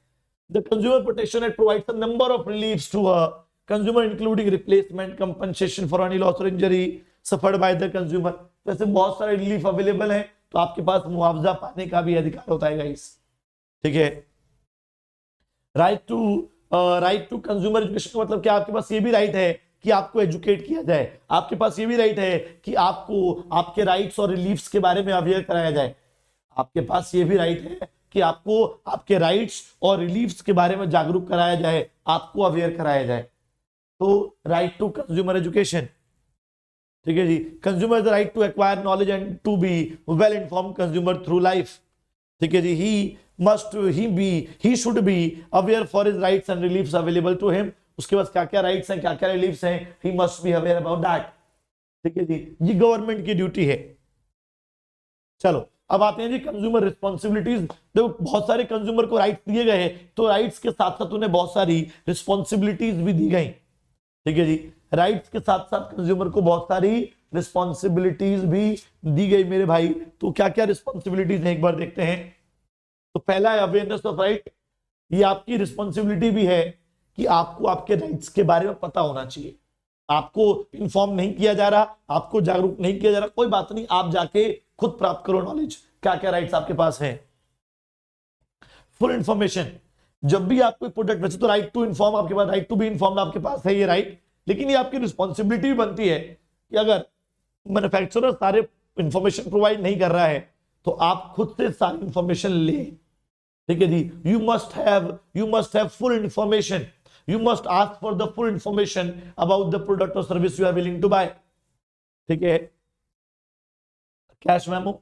The consumer protection act provides a number of reliefs to a consumer including replacement, compensation for any loss और injury suffered by the consumer. तो ऐसे बहुत सारे रिलीफ अवेलेबल है, तो आपके पास मुआवजा पाने का भी अधिकार होता है गाइस, ठीक है। राइट टू कंज्यूमर एजुकेशन का मतलब क्या, आपके पास ये भी राइट है कि आपको एजुकेट किया जाए, आपके पास ये भी राइट है कि आपको आपके राइट्स और रिलीफ्स के बारे में अवेयर कराया जाए, आपके पास ये भी राइट है कि आपको आपके राइट्स और रिलीफ्स के बारे में जागरूक कराया जाए, आपको अवेयर कराया जाए। तो राइट टू कंज्यूमर एजुकेशन, ठीक है जी। Consumer the right to acquire knowledge and to be well informed consumer through life, ठीक है जी। He should be aware for his rights and reliefs available to him. उसके पास क्या क्या राइट्स हैं, क्या क्या रिलीफ्स हैं, he must be aware about that, ठीक है जी। ये गवर्नमेंट की ड्यूटी है। चलो अब आते हैं जी कंज्यूमर रिस्पॉन्सिबिलिटीज। देखो बहुत सारे कंज्यूमर को राइट्स दिए गए हैं, तो राइट्स के साथ साथ उन्हें बहुत सारी रिस्पॉन्सिबिलिटीज भी दी गई, ठीक है जी। राइट्स के साथ साथ कंज्यूमर को बहुत सारी रिस्पॉन्सिबिलिटीज भी दी गई मेरे भाई। तो क्या क्या रिस्पॉन्सिबिलिटीज हैं एक बार देखते हैं। तो पहला है अवेयरनेस ऑफ राइट। ये आपकी रिस्पॉन्सिबिलिटी भी है कि आपको आपके राइट्स के बारे में पता होना चाहिए। आपको इन्फॉर्म नहीं किया जा रहा, आपको जागरूक नहीं किया जा रहा, कोई बात नहीं, आप जाके खुद प्राप्त करो नॉलेज, क्या क्या राइट्स आपके पास है। फुल इंफॉर्मेशन, जब भी आप कोई प्रोडक्ट, वैसे तो राइट टू इन्फॉर्म आपके पास, राइट टू बी इन्फॉर्म्ड आपके पास है ये राइट, लेकिन ये आपकी रिस्पॉन्सिबिलिटी भी बनती है कि अगर मैन्युफैक्चरर सारे इंफॉर्मेशन प्रोवाइड नहीं कर रहा है तो आप खुद से सारी इंफॉर्मेशन ले, ठीक है जी। You must have full information, you must ask for the full information about the product और service you are willing to buy, ठीक है। कैश मेमो,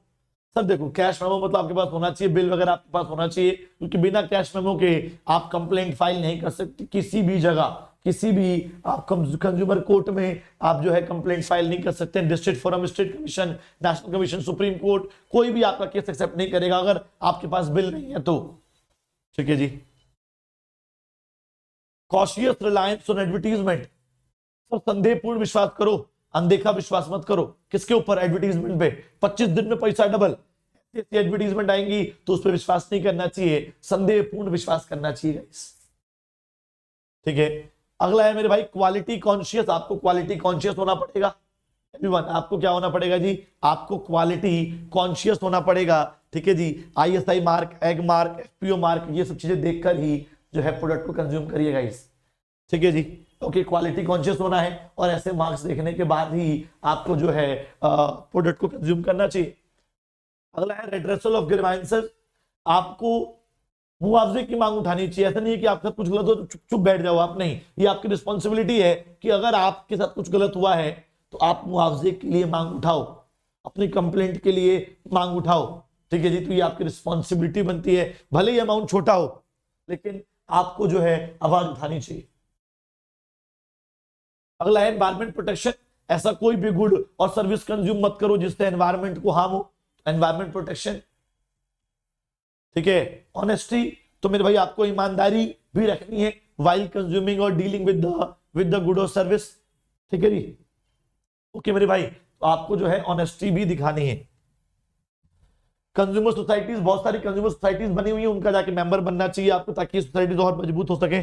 सर देखो कैश मेमो मतलब आपके पास होना चाहिए, बिल वगैरह आपके पास होना चाहिए, क्योंकि बिना कैश मेमो के आप कंप्लेंट फाइल नहीं कर सकते किसी भी जगह, किसी भी आप कंज्यूमर कोर्ट में आप जो है कंप्लेंट फाइल नहीं कर सकते। District forum, state commission, national commission, supreme court, कोई भी आपका केस एक्सेप्ट नहीं करेगा अगर आपके पास बिल नहीं है तो, ठीक है जी। Cautious reliance on advertisement, sir संदेहपूर्ण विश्वास करो, अनदेखा विश्वास मत करो। किसके ऊपर? एडवर्टीजमेंट पे। 25 दिन में पैसा डबल, ऐसी एडवर्टीजमेंट आएंगी तो उस पर विश्वास नहीं करना चाहिए, संदेहपूर्ण विश्वास करना चाहिए, ठीक है। अगला है मेरे भाई क्वालिटी कॉन्शियस। आपको क्वालिटी कॉन्शियस होना पड़ेगा एवरीवन, आपको क्या होना पड़ेगा जी? आपको क्वालिटी कॉन्शियस होना पड़ेगा, ठीक है जी। ISI mark, egg mark, FPO mark, ये सब चीजें देखकर ही जो है प्रोडक्ट को कंज्यूम करिएगा इस, ठीक है जी। ओके, क्वालिटी कॉन्शियस होना है और ऐसे मार्क्स देखने के बाद ही आपको जो है प्रोडक्ट को कंज्यूम करना चाहिए। अगला है रेड्रेसल ऑफ ग्रीवांसेस। आपको मुआवजे की मांग उठानी चाहिए। ऐसा नहीं है कि आपके साथ कुछ गलत हो तो चुप चुप बैठ जाओ, आप नहीं, ये आपकी रिस्पॉन्सिबिलिटी है कि अगर आपके साथ कुछ गलत हुआ है तो आप मुआवजे के लिए मांग उठाओ, अपनी कंप्लेंट के लिए मांग उठाओ, ठीक है जी। तो ये आपकी रिस्पॉन्सिबिलिटी बनती है, भले ही अमाउंट छोटा हो लेकिन आपको जो है आवाज उठानी चाहिए। अगला है एनवायरमेंट प्रोटेक्शन। ऐसा कोई भी गुड और सर्विस कंज्यूम मत करो जिससे एनवायरमेंट को हार्म हो, एनवायरमेंट प्रोटेक्शन, ठीक है। ऑनेस्टी, तो मेरे भाई आपको ईमानदारी भी रखनी है वाइल कंज्यूमिंग और डीलिंग विद द गुड और सर्विस, ठीक है जी। ओके मेरे भाई, तो आपको जो है ऑनेस्टी भी दिखानी है। कंज्यूमर सोसाइटीज, बहुत सारी कंज्यूमर सोसाइटीज बनी हुई है, उनका जाके मेंबर बनना चाहिए आपको ताकि सोसाइटीज और मजबूत हो सके।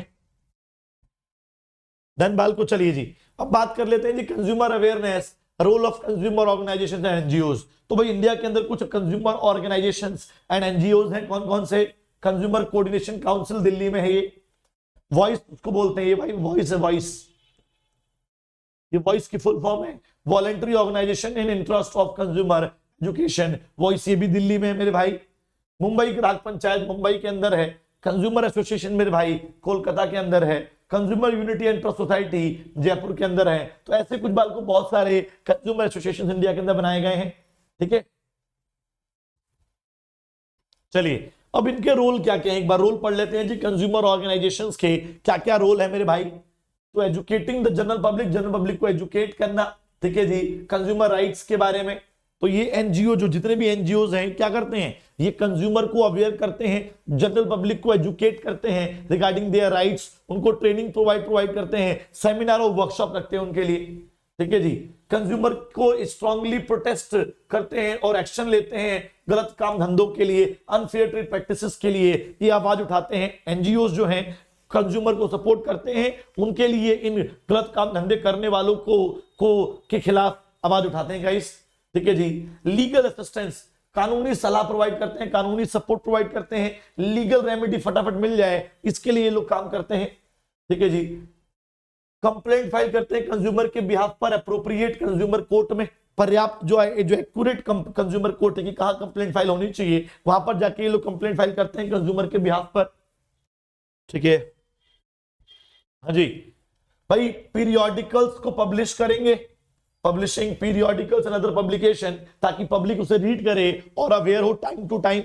धन बाल को चलिए जी, अब बात कर लेते हैं जी consumer awareness, role of consumer organisations and NGOs. तो भाई इंडिया के अंदर कुछ कंज्यूमर ऑर्गेनाइजेशंस एंड एनजीओज हैं, कौन कौन से? कंज्यूमर कोऑर्डिनेशन काउंसिल दिल्ली में है, ये वॉइस उसको बोलते हैं, ये भाई वॉइस है, वॉइस, ये वॉइस की फुल फॉर्म है voluntary organisation in interest of consumer education, VOICE ये भी दिल्ली में है मेरे भाई। मुंबई ग्राहक पंचायत मुंबई के अंदर है। कंज्यूमर एसोसिएशन मेरे भाई कोलकाता के अंदर है। Consumer unity and trust society Jaipur के अंदर है। तो ऐसे कुछ बाल को बहुत सारे कंज्यूमर एसोसिएशन इंडिया के अंदर बनाए गए हैं, ठीक है। चलिए अब इनके रोल क्या क्या है एक बार रोल पढ़ लेते हैं जी। कंज्यूमर ऑर्गेनाइजेशंस के क्या क्या रोल है मेरे भाई? तो educating the general public, general public को एजुकेट करना, ठीक है जी, कंज्यूमर राइट्स के बारे में। तो ये एनजीओ, जो जितने भी एनजीओज हैं क्या करते हैं? ये कंज्यूमर को अवेयर करते हैं, जनरल पब्लिक को एजुकेट करते हैं रिगार्डिंग देयर राइट्स, उनको ट्रेनिंग प्रोवाइड करते हैं, सेमिनार और वर्कशॉप रखते हैं उनके लिए। ठीक है जी। कंज्यूमर को स्ट्रांगली प्रोटेस्ट करते हैं और एक्शन लेते हैं गलत काम धंधों के लिए, अनफेयर ट्रेड प्रैक्टिसेस के लिए, ये आवाज उठाते हैं। एनजीओ जो हैं कंज्यूमर को सपोर्ट करते हैं, उनके लिए इन गलत काम धंधे करने वालों को के खिलाफ आवाज उठाते हैं गाइस। ठीक है जी। लीगल असिस्टेंस, कानूनी सलाह प्रोवाइड करते हैं, कानूनी सपोर्ट प्रोवाइड करते हैं, लीगल रेमेडी फटाफट मिल जाए इसके लिए ये लोग काम करते हैं। ठीक है जी। कंप्लेंट फाइल करते हैं कंज्यूमर के बिहाफ पर अप्रोप्रिएट कंज्यूमर कोर्ट में, पर्याप्त जो एक्यूरेट कंज्यूमर कोर्ट है कि कहां कंप्लेंट फाइल होनी चाहिए, वहां पर जाके ये लोग कंप्लेंट फाइल करते हैं कंज्यूमर के बिहाफ पर। ठीक है हाँ जी भाई। पीरियोडिकल्स को पब्लिश करेंगे, publishing periodicals and other publication, ताकि पब्लिक उसे रीड करे और अवेयर हो टाइम टू टाइम।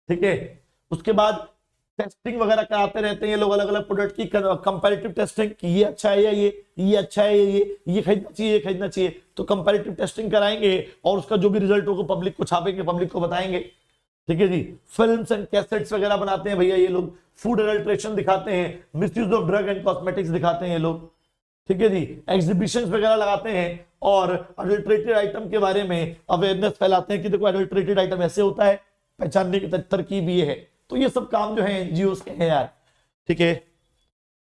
ठीक है। उसके बाद टेस्टिंग वगैरह कराते रहते हैं ये लोग अलग अलग प्रोडक्ट की, कंपैरेटिव टेस्टिंग कि ये अच्छा है या ये अच्छा है, ये खरीदना चाहिए, ये खरीदना चाहिए, तो कंपैरेटिव टेस्टिंग कराएंगे और उसका जो भी रिजल्ट होगा पब्लिक को छापेंगे, पब्लिक को बताएंगे। ठीक है जी। फिल्म्स एंड कैसेट्स वगैरह बनाते हैं भैया ये लोग, फूड एडल्ट्रेशन दिखाते हैं, misuse of drug and cosmetics दिखाते हैं ये लोग। ठीक है जी। एग्जीबिशंस वगैरह लगाते हैं और अडल्ट्रेटेड आइटम के बारे में अवेयरनेस फैलाते हैं कि देखो अडल्ट्रेटेड आइटम ऐसे होता है, पहचानने की तरकीब ये है। तो ये सब काम जो है एनजीओ के हैं यार। ठीक है।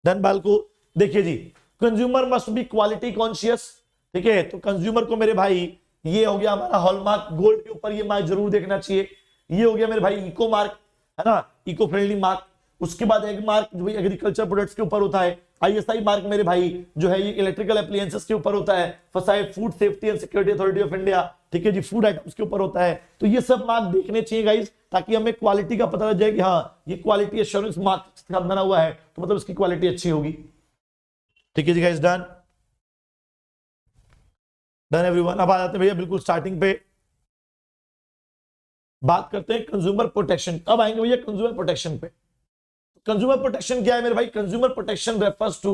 डन बाल को देखिए जी, consumer must be quality conscious. ठीक है। तो कंज्यूमर को मेरे भाई, ये हो गया हमारा हॉलमार्क गोल्ड के ऊपर ये मार्क जरूर देखना चाहिए। ये हो गया मेरे भाई इको मार्क, है ना, इको फ्रेंडली मार्क। उसके बाद एग मार्क जो भाई एग्रीकल्चर प्रोडक्ट्स के ऊपर होता है। आईएसआई मार्क मेरे भाई जो है ये इलेक्ट्रिकल एप्लायंसेस के ऊपर होता है। फसाई food safety and security authority of India, ठीक है जी, फूड आइटम्स के ऊपर होता है। तो ये सब मार्क देखने चाहिए गाइस, ताकि हमें क्वालिटी का पता लग जाए कि हाँ ये क्वालिटी एश्योरेंस मार्क के साथ बना हुआ है, तो मतलब इसकी क्वालिटी अच्छी होगी। ठीक है जी गाइस, डन डन एवरीवन। अब आ जाते हैं भैया बिल्कुल स्टार्टिंग पे, बात करते हैं कंज्यूमर प्रोटेक्शन। कब आएंगे भैया कंज्यूमर प्रोटेक्शन पे? कंज्यूमर प्रोटेक्शन क्या है मेरे भाई? Consumer protection refers to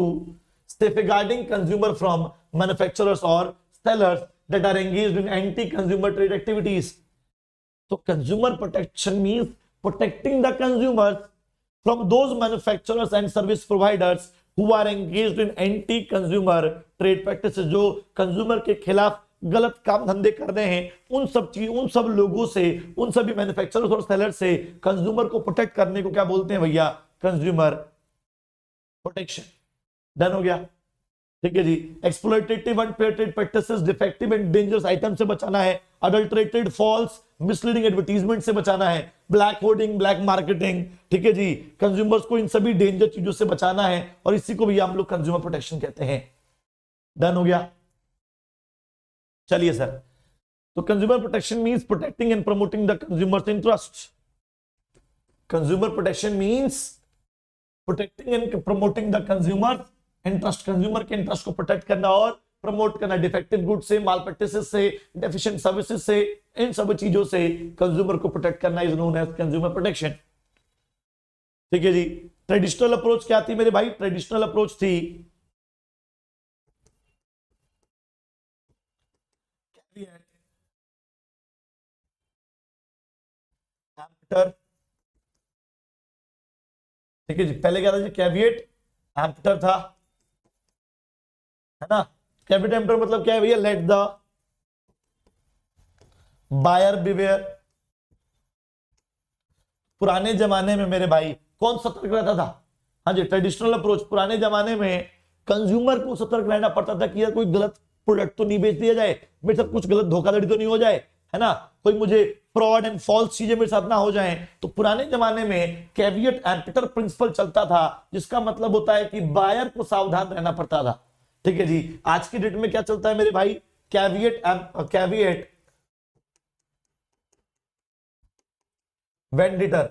safeguarding consumer from manufacturers or sellers that are engaged in anti-consumer trade activities. So consumer protection means protecting the consumers from those manufacturers and service providers who are engaged in anti-consumer trade practices. जो consumer के खिलाफ गलत काम धंधे कर रहे हैं, उन सब लोगों से, उन सभी मैन्युफैक्चरर्स और सेलर से कंज्यूमर को प्रोटेक्ट करने को क्या बोलते हैं भैया? Consumer protection. डन हो गया। ठीक है जी। Exploitative unfair trade practices, defective and dangerous item से बचाना है, अडल्ट्रेटेड फॉल्स मिसलीडिंग एडवर्टीजमेंट से बचाना है, ब्लैक होर्डिंग, ब्लैक मार्केटिंग, ठीक है जी, कंज्यूमर्स को इन सभी डेंजर चीजों से बचाना है, और इसी को भी हम लोग कंज्यूमर प्रोटेक्शन कहते हैं। डन हो गया। चलिए सर, तो consumer protection means protecting and promoting the consumers interest. Consumer protection means protecting and promoting the consumer interest, consumer के इंटरेस्ट को प्रोटेक्ट करना और प्रमोट करना, डिफेक्टिव गुड से, माल प्रैक्टिसेस से, डेफिशिएंट सर्विसेज से, इन सब चीजों से कंज्यूमर को प्रोटेक्ट करना is known as consumer protection. ठीक है जी। ट्रेडिशनल अप्रोच क्या थी मेरे भाई? ट्रेडिशनल अप्रोच थी ठीक है जी। पहले क्या था जी? कैविएट एम्प्टर था, है ना। कैविएट एम्प्टर मतलब क्या है भैया? Let the buyer beware. पुराने जमाने में मेरे भाई कौन सतर्क रहता था? हाँ जी, ट्रेडिशनल अप्रोच। पुराने जमाने में कंज्यूमर को सतर्क रहना पड़ता था कि यार कोई गलत प्रोडक्ट तो नहीं बेच दिया जाए, मेरे साथ कुछ गलत धोखाधड़ी तो नहीं हो जाए, है ना, कोई मुझे फ्रॉड एंड फॉल्स चीजें मेरे साथ ना हो जाएं। तो पुराने जमाने में कैविएट एम्प्टर प्रिंसिपल चलता था, जिसका मतलब होता है कि बायर को सावधान रहना पड़ता था। ठीक है जी। आज की डेट में क्या चलता है मेरे भाई? कैविएट वेंडिटर।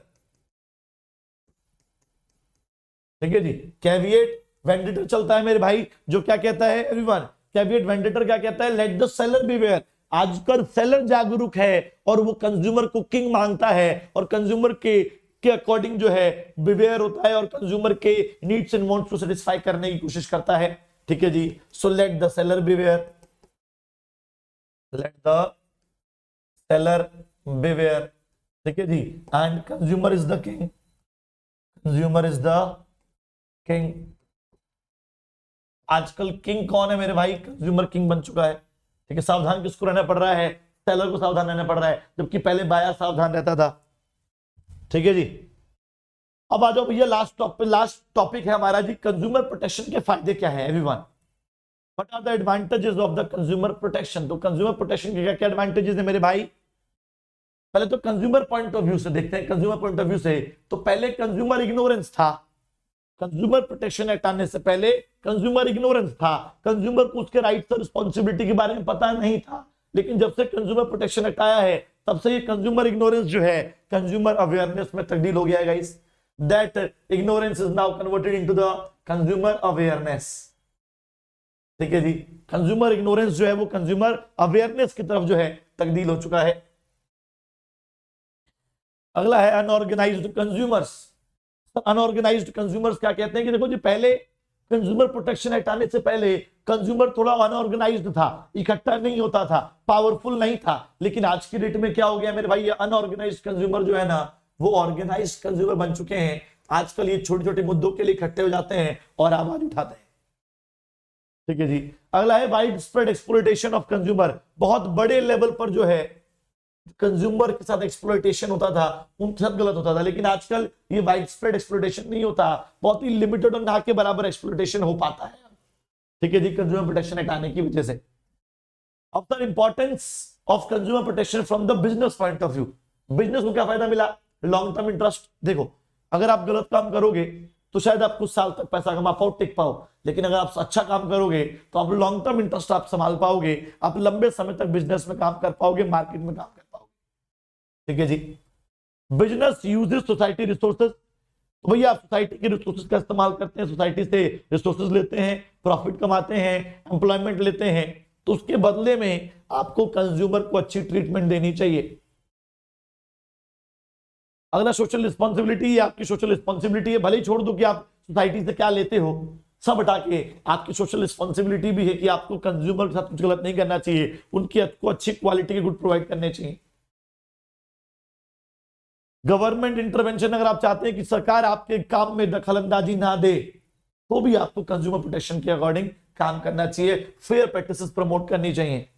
ठीक है जी। कैविएट वेंडिटर चलता है मेरे भाई, जो क्या कहता है एवरीवन? कैविएट वेंडिटर क्या कहता है? Late the seller beware. आजकल सेलर जागरूक है और वो कंज्यूमर को किंग मांगता है, और कंज्यूमर के अकॉर्डिंग जो है बिवेयर होता है, और कंज्यूमर के नीड्स एंड वांट्स को सेटिस्फाई करने की कोशिश करता है। ठीक है जी। So let the seller beware, let the seller beware. ठीक है जी। And consumer is the king, consumer is the king. आजकल किंग कौन है मेरे भाई? कंज्यूमर किंग बन चुका है। ठीक है, सावधान किसको रहना पड़ रहा है? सेलर को सावधान रहना पड़ रहा है, जबकि पहले बायर सावधान रहता था। ठीक है जी, अब आ जाओ भैया लास्ट टॉपिक है हमारा जी, कंज्यूमर प्रोटेक्शन के फायदे क्या है everyone? What are the advantages of the consumer protection? तो कंज्यूमर प्रोटेक्शन के क्या क्या एडवांटेजेस है मेरे भाई? पहले तो कंज्यूमर पॉइंट ऑफ व्यू से देखते हैं। कंज्यूमर पॉइंट ऑफ व्यू से तो पहले कंज्यूमर इग्नोरेंस था। कंज्यूमर प्रोटेक्शन एक्ट आने से पहले कंज्यूमर इग्नोरेंस था, कंज्यूमर को उसके राइट्स और रिस्पॉन्सिबिलिटी के बारे में पता नहीं था। लेकिन जब से कंज्यूमर प्रोटेक्शन एक्ट आया है तब से ये कंज्यूमर इग्नोरेंस जो है कंज्यूमर अवेयरनेस में तब्दील हो गया है guys. That ignorance is now converted into the consumer awareness. ठीक है जी, कंज्यूमर इग्नोरेंस जो है वो कंज्यूमर अवेयरनेस की तरफ जो है तब्दील हो चुका है। अगला है अनऑर्गेनाइज्ड कंज्यूमर्स। अनऑर्गेनाइज्ड कंज्यूमर्स क्या कहते हैं कि देखो जी, पहले कंज्यूमर प्रोटेक्शन एक्ट आने से पहले कंज्यूमर थोड़ा अनऑर्गेनाइज्ड था, इकट्ठा नहीं होता था, पावरफुल नहीं था। लेकिन आज की डेट में क्या हो गया मेरे भाई, ये अनऑर्गेनाइज्ड कंज्यूमर जो है ना वो ऑर्गेनाइज्ड कंज्यूमर बन चुके हैं। आजकल ये छोटे छोटे मुद्दों के लिए इकट्ठे हो जाते हैं और आवाज उठाते हैं। ठीक है जी, अगला है wide spread exploitation of consumer. बहुत बड़े लेवल पर जो है कंज्यूमर के साथ एक्सप्लॉयटेशन होता था, उनके साथ गलत होता था। लेकिन आजकल ये वाइड स्प्रेड एक्सप्लॉयटेशन नहीं होता, बहुत ही लिमिटेड और ना के बराबर एक्सप्लॉयटेशन हो पाता है। ठीक है जी, कंज्यूमर प्रोटेक्शन एक्ट आने की वजह से। अब the importance of consumer protection from the business point of view. Business को क्या फायदा मिला? Long term interest. देखो, अगर आप गलत काम करोगे तो शायद आप कुछ साल तक पैसा कमा पाओ, टिक पाओ, लेकिन अगर आप अच्छा काम करोगे तो आप लॉन्ग टर्म इंटरेस्ट आप संभाल पाओगे, आप लंबे समय तक बिजनेस में काम कर पाओगे, मार्केट में काम कर पाओगे। ठीक है जी, बिजनेस यूजेस सोसाइटी रिसोर्सेज। तो भैया आप सोसाइटी के रिसोर्सेज का इस्तेमाल करते हैं, सोसाइटी से रिसोर्सेज लेते हैं, प्रॉफिट कमाते हैं, एम्प्लॉयमेंट लेते हैं, तो उसके बदले में आपको कंज्यूमर को अच्छी ट्रीटमेंट देनी चाहिए। अगला सोशल रिस्पॉन्सिबिलिटी है, आपकी सोशल रिस्पॉन्सिबिलिटी है, भले ही छोड़ दो कि आप सोसाइटी से क्या लेते हो, सब हटा के आपकी सोशल रिस्पॉन्सिबिलिटी भी है कि आपको कंज्यूमर के साथ कुछ गलत नहीं करना चाहिए, उनकी आपको अच्छी क्वालिटी के गुड प्रोवाइड करने चाहिए। गवर्नमेंट इंटरवेंशन, अगर आप चाहते हैं कि सरकार आपके काम में दखल अंदाजी ना दे तो भी आपको कंज्यूमर प्रोटेक्शन के अकॉर्डिंग काम करना चाहिए, फेयर प्रैक्टिसेस प्रमोट करनी चाहिए।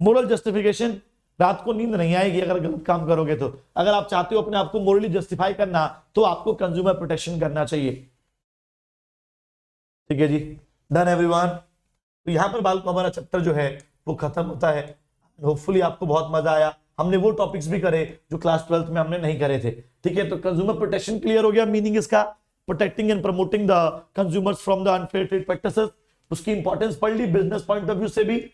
मोरल जस्टिफिकेशन, रात को नींद नहीं आएगी अगर गलत काम करोगे तो। अगर आप चाहते हो अपने आप को मोरली जस्टिफाई करना तो आपको कंज्यूमर प्रोटेक्शन करना चाहिए। ठीक है जी, डन एवरीवन। तो यहां पर बाल को हमारा चैप्टर जो है वो खत्म होता है। होपफुली आपको बहुत मजा आया। हमने वो टॉपिक्स भी करे जो क्लास 12th में हमने नहीं करे थे। ठीक है, तो कंज्यूमर प्रोटेक्शन क्लियर हो गया, मीनिंग इसका protecting and promoting the consumers from the unfair trade practices. उसकी इंपॉर्टेंस पढ़ ली बिजनेस पॉइंट ऑफ व्यू से भी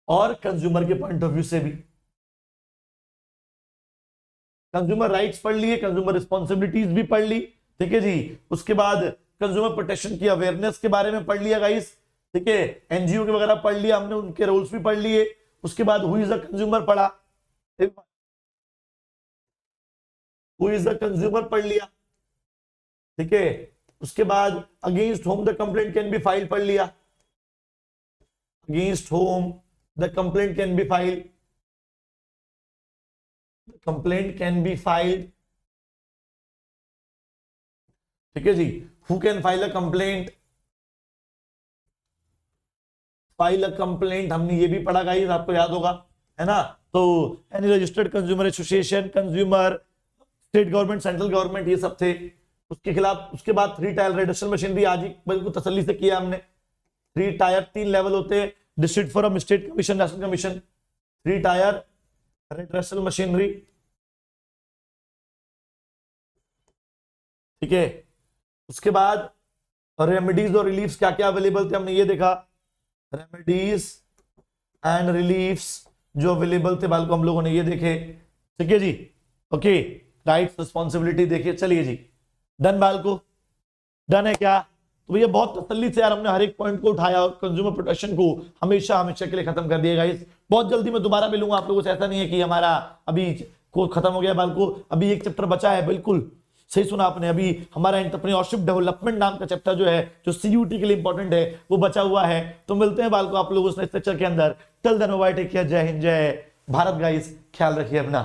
और कंज्यूमर के पॉइंट ऑफ व्यू से भी। कंज्यूमर राइट्स पढ़ लिए, कंज्यूमर रिस्पॉन्सिबिलिटीज भी पढ़ ली। ठीक है जी, उसके बाद कंज्यूमर प्रोटेक्शन की अवेयरनेस के बारे में पढ़ लिया गाइस। ठीक है, एनजीओ के वगैरह पढ़ लिया हमने, उनके रोल्स भी पढ़ लिए। उसके बाद हु इज द कंज्यूमर पढ़ा, हु इज द कंज्यूमर पढ़ लिया। ठीक है, उसके बाद against whom the complaint can be file पढ़ लिया। Against whom the complaint can be filed, the complaint can be filed। ठीक है जी, who can file a complaint, file a complaint हमने ये भी पढ़ा गाइस, आपको याद होगा है ना। तो any registered consumer association, consumer, state government, central government, ये सब थे उसके खिलाफ। उसके बाद 3 टायर रेडक्शन मशीनरी, आज ही बिल्कुल तसल्ली से किया हमने। 3 टायर 3 लेवल होते हैं, district forum, state commission, national commission. 3 tyre reduction machinery. ठीक है, उसके बाद रेमेडीज और रिलीफ्स क्या क्या अवेलेबल थे हमने ये देखा। रेमेडीज एंड रिलीफ्स जो अवेलेबल थे बाल को हम लोगों ने ये देखे। ठीक है जी, ओके, राइट्स रिस्पॉन्सिबिलिटी देखिए। चलिए जी, डन बाल को, डन है क्या? तो भैया बहुत तसल्ली से यार हमने हर एक पॉइंट को उठाया और कंज्यूमर प्रोटेक्शन को हमेशा हमेशा के लिए खत्म कर दिया गाइस। बहुत जल्दी मैं दोबारा मिलूंगा आप लोगों से, ऐसा नहीं है कि हमारा अभी को खत्म हो गया बाल को, अभी एक चैप्टर बचा है। बिल्कुल सही सुना आपने, अभी हमारा एंटरप्रेन्योरशिप डेवलपमेंट नाम का चैप्टर जो है, जो सीयूटी के लिए इंपॉर्टेंट है, वो बचा हुआ है। तो मिलते हैं बाल को आप लोगों से इस लेक्चर के अंदर। Till then bye, take care, जय हिंद, जय भारत गाइस, ख्याल रखिए अपना।